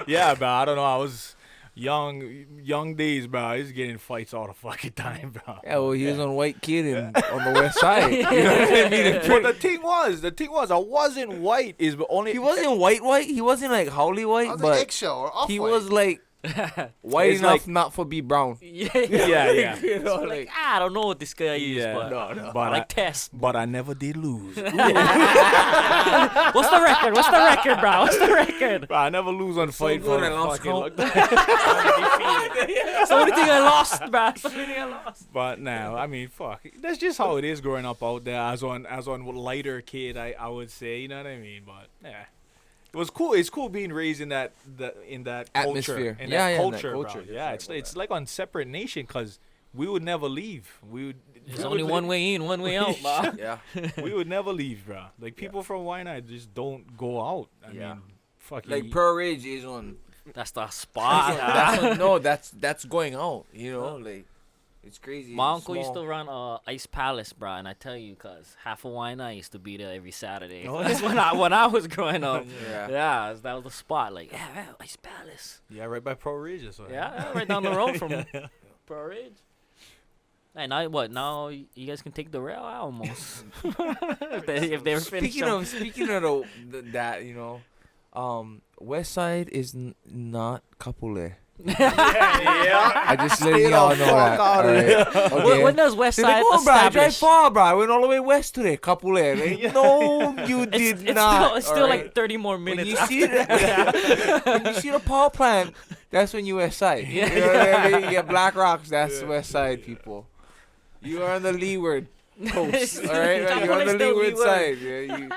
Yeah, bro. I don't know. I was young days, bro. I was getting fights all the fucking time, bro. Yeah, well, he was on White Kid on the west side. You know what I mean? But the thing was, I wasn't white. Is only He wasn't white. He wasn't like Howley white, I was but like eggshell or off he was like white It's enough like- not for be brown. yeah. You know, like I don't know what this guy is, Yeah, but no. I But like test. but I never did lose. What's the record? What's the record, bro? What's the record? Bro, I never lose on fight good, for I lost fucking count. look. It's the only thing I lost, bro. It's the only thing I lost. But now, I mean, fuck. That's just how it is growing up out there as on lighter kid, I would say, you know what I mean? But yeah. It was cool. It's cool being raised in that Atmosphere. culture. In Yeah, that yeah, in that culture, culture. bro. Yeah, it's like on separate nation because we would never leave. There's only one way in, one way out, bro. Yeah. We would never leave, bro. Like people from Wynite just don't go out. I Yeah. mean, fucking. Like Pearl Ridge is on. That's the spot. That's going out. You know, like it's crazy. My It's uncle used small. to run Ice Palace, bro, and I tell you, cause half of wine I used to be there every Saturday. Oh, That's when I was growing up. Yeah. Yeah, that was the spot. Like, yeah, Ice Palace. Yeah, right by Pro Ridge or something. Yeah, right down the road from Pearl Ridge. And now what? Now you guys can take the rail out almost. if they were finished. Speaking of that, you know, West Side is not Kapule. I just letting y'all know that. Alright. When does West They're like, Side oh, bro, I drive establish? far, bro. I went all the way west today, Kapule. Like, no, you did not. It's still alright? like 30 more When minutes. you after see when you see the power plant, that's when you West Side. You know what I mean? You get Black Rocks, that's West Side people. You are on the leeward coast, all right? You're on the Kapule still leeward leeward. side. Yeah,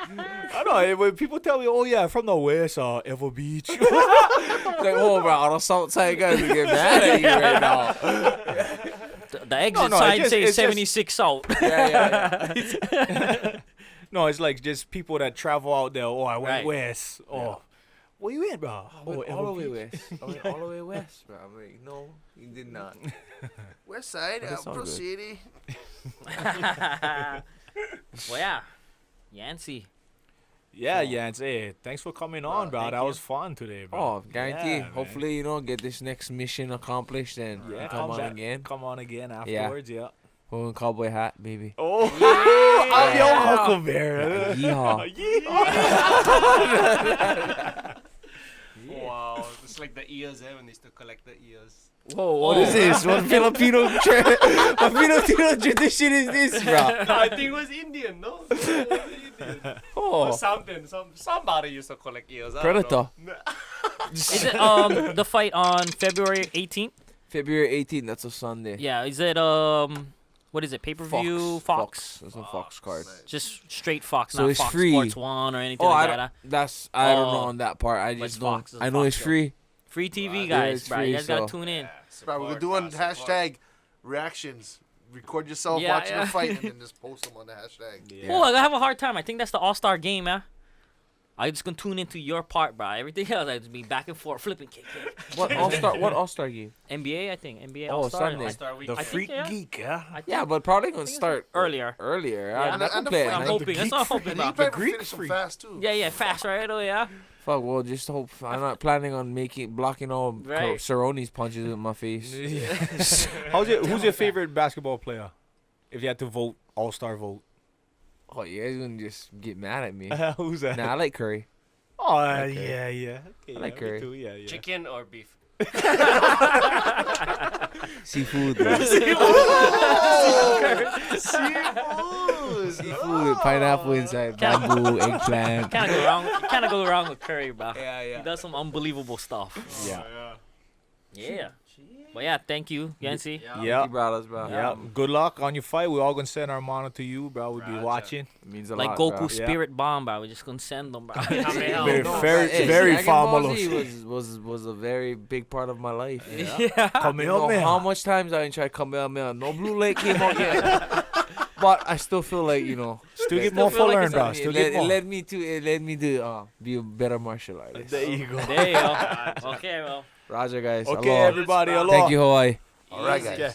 I know. When people tell me, "Oh yeah, from the West, Ever Beach." It's like, oh, bro, all the south side guys will get mad at you right now. The exit No, sign it's says just- 76 out. Yeah. No, it's like just people that travel out there. Oh, I went Right. west. Oh, where you at, bro? I went all Ever the way Beach. west. I went all the way west, bro. I'm like, no, you did not. West Side, But it's all Pro good. City. Well, yeah. Yancy. Yeah, Yancy. Hey, thanks for coming on, bro. thank That you. was fun today, bro. Oh, guarantee. Yeah, man. Hopefully, you know, get this next mission accomplished and Yeah, come on back- again. Come on again afterwards, yeah. Put on cowboy hat, baby. Oh, I'm Yeah. your Huckleberry. Yeehaw. Wow, it's like the ears, when they used to collect the ears. Whoa, what is this? What Filipino tradition is this, bro? I think it was Indian, no? It was Indian. Or Oh, something. Somebody used to collect ears. I don't Predator. know. Is it the fight on February 18th? February 18th, that's a Sunday. Yeah, is it what is it? Pay-per-view Fox? That's a Fox card. Just straight Fox, So not it's Fox free. Sports 1 or anything Oh, like I that. don't know Oh. on that part. I But it's just know. Fox, it's I know Fox it's show. free. Free TV, Yeah, guys, it's bro. free, You guys gotta so- tune in. Bro, we're Support, doing support. hashtag reactions. Record yourself Yeah, watching yeah. the fight and then just post them on the hashtag. Yeah. Oh, I have a hard time. I think that's the All-Star game, man. I just gonna tune into your part, bro. Everything else, I just be back and forth, flipping, kick. What All-Star game? NBA, I think. NBA Oh, All-Star. Sunday. All-Star week. The I think, Freak yeah. Geek, yeah. Yeah, but probably gonna start earlier. Earlier. Yeah. I'm not And gonna the play fight- at I'm night. hoping. That's what I'm hoping And you about. better Greek finish them freak. fast too. Yeah, fast, right? Oh, yeah. Fuck. Well, just hope. I'm not planning on blocking all Right. Cerrone's punches with my face. Who's your favorite basketball player? If you had to vote, All-Star vote. Oh, you guys gonna just get mad at me? Who's that? Nah, I like Curry. Oh, Okay. yeah. Okay, I like me curry. too, yeah, yeah. Chicken or beef? Seafood. Bro. Seafood with pineapple inside, bamboo, eggplant. Can't go wrong with Curry, bro. Yeah, He does some unbelievable stuff. Yeah. Yeah. But yeah, thank you, Yancy. Yeah. You brought us, bro. Yeah. Good luck on your fight. We're all gonna send our monitor to you, bro. We'll be Roger. watching. It means a Like lot, Goku bro. Spirit Bomb, bro. We're just gonna send them, bro. Very, No, very, but, hey, very Dragon Ball famous. Z was a very big part of my life. Yeah. Come You know here, how man. much times I tried Kamehameha. No blue light came out yet. But I still feel like, you know, Still get Still more feel for like learn, it's bro. on- Still it get more. led me to be a better martial artist. There you go. There you go. Okay, well. Roger, guys. Okay, Aloha. everybody, Thank aloha. Thank you, Hawaii. All right, guys. Yeah.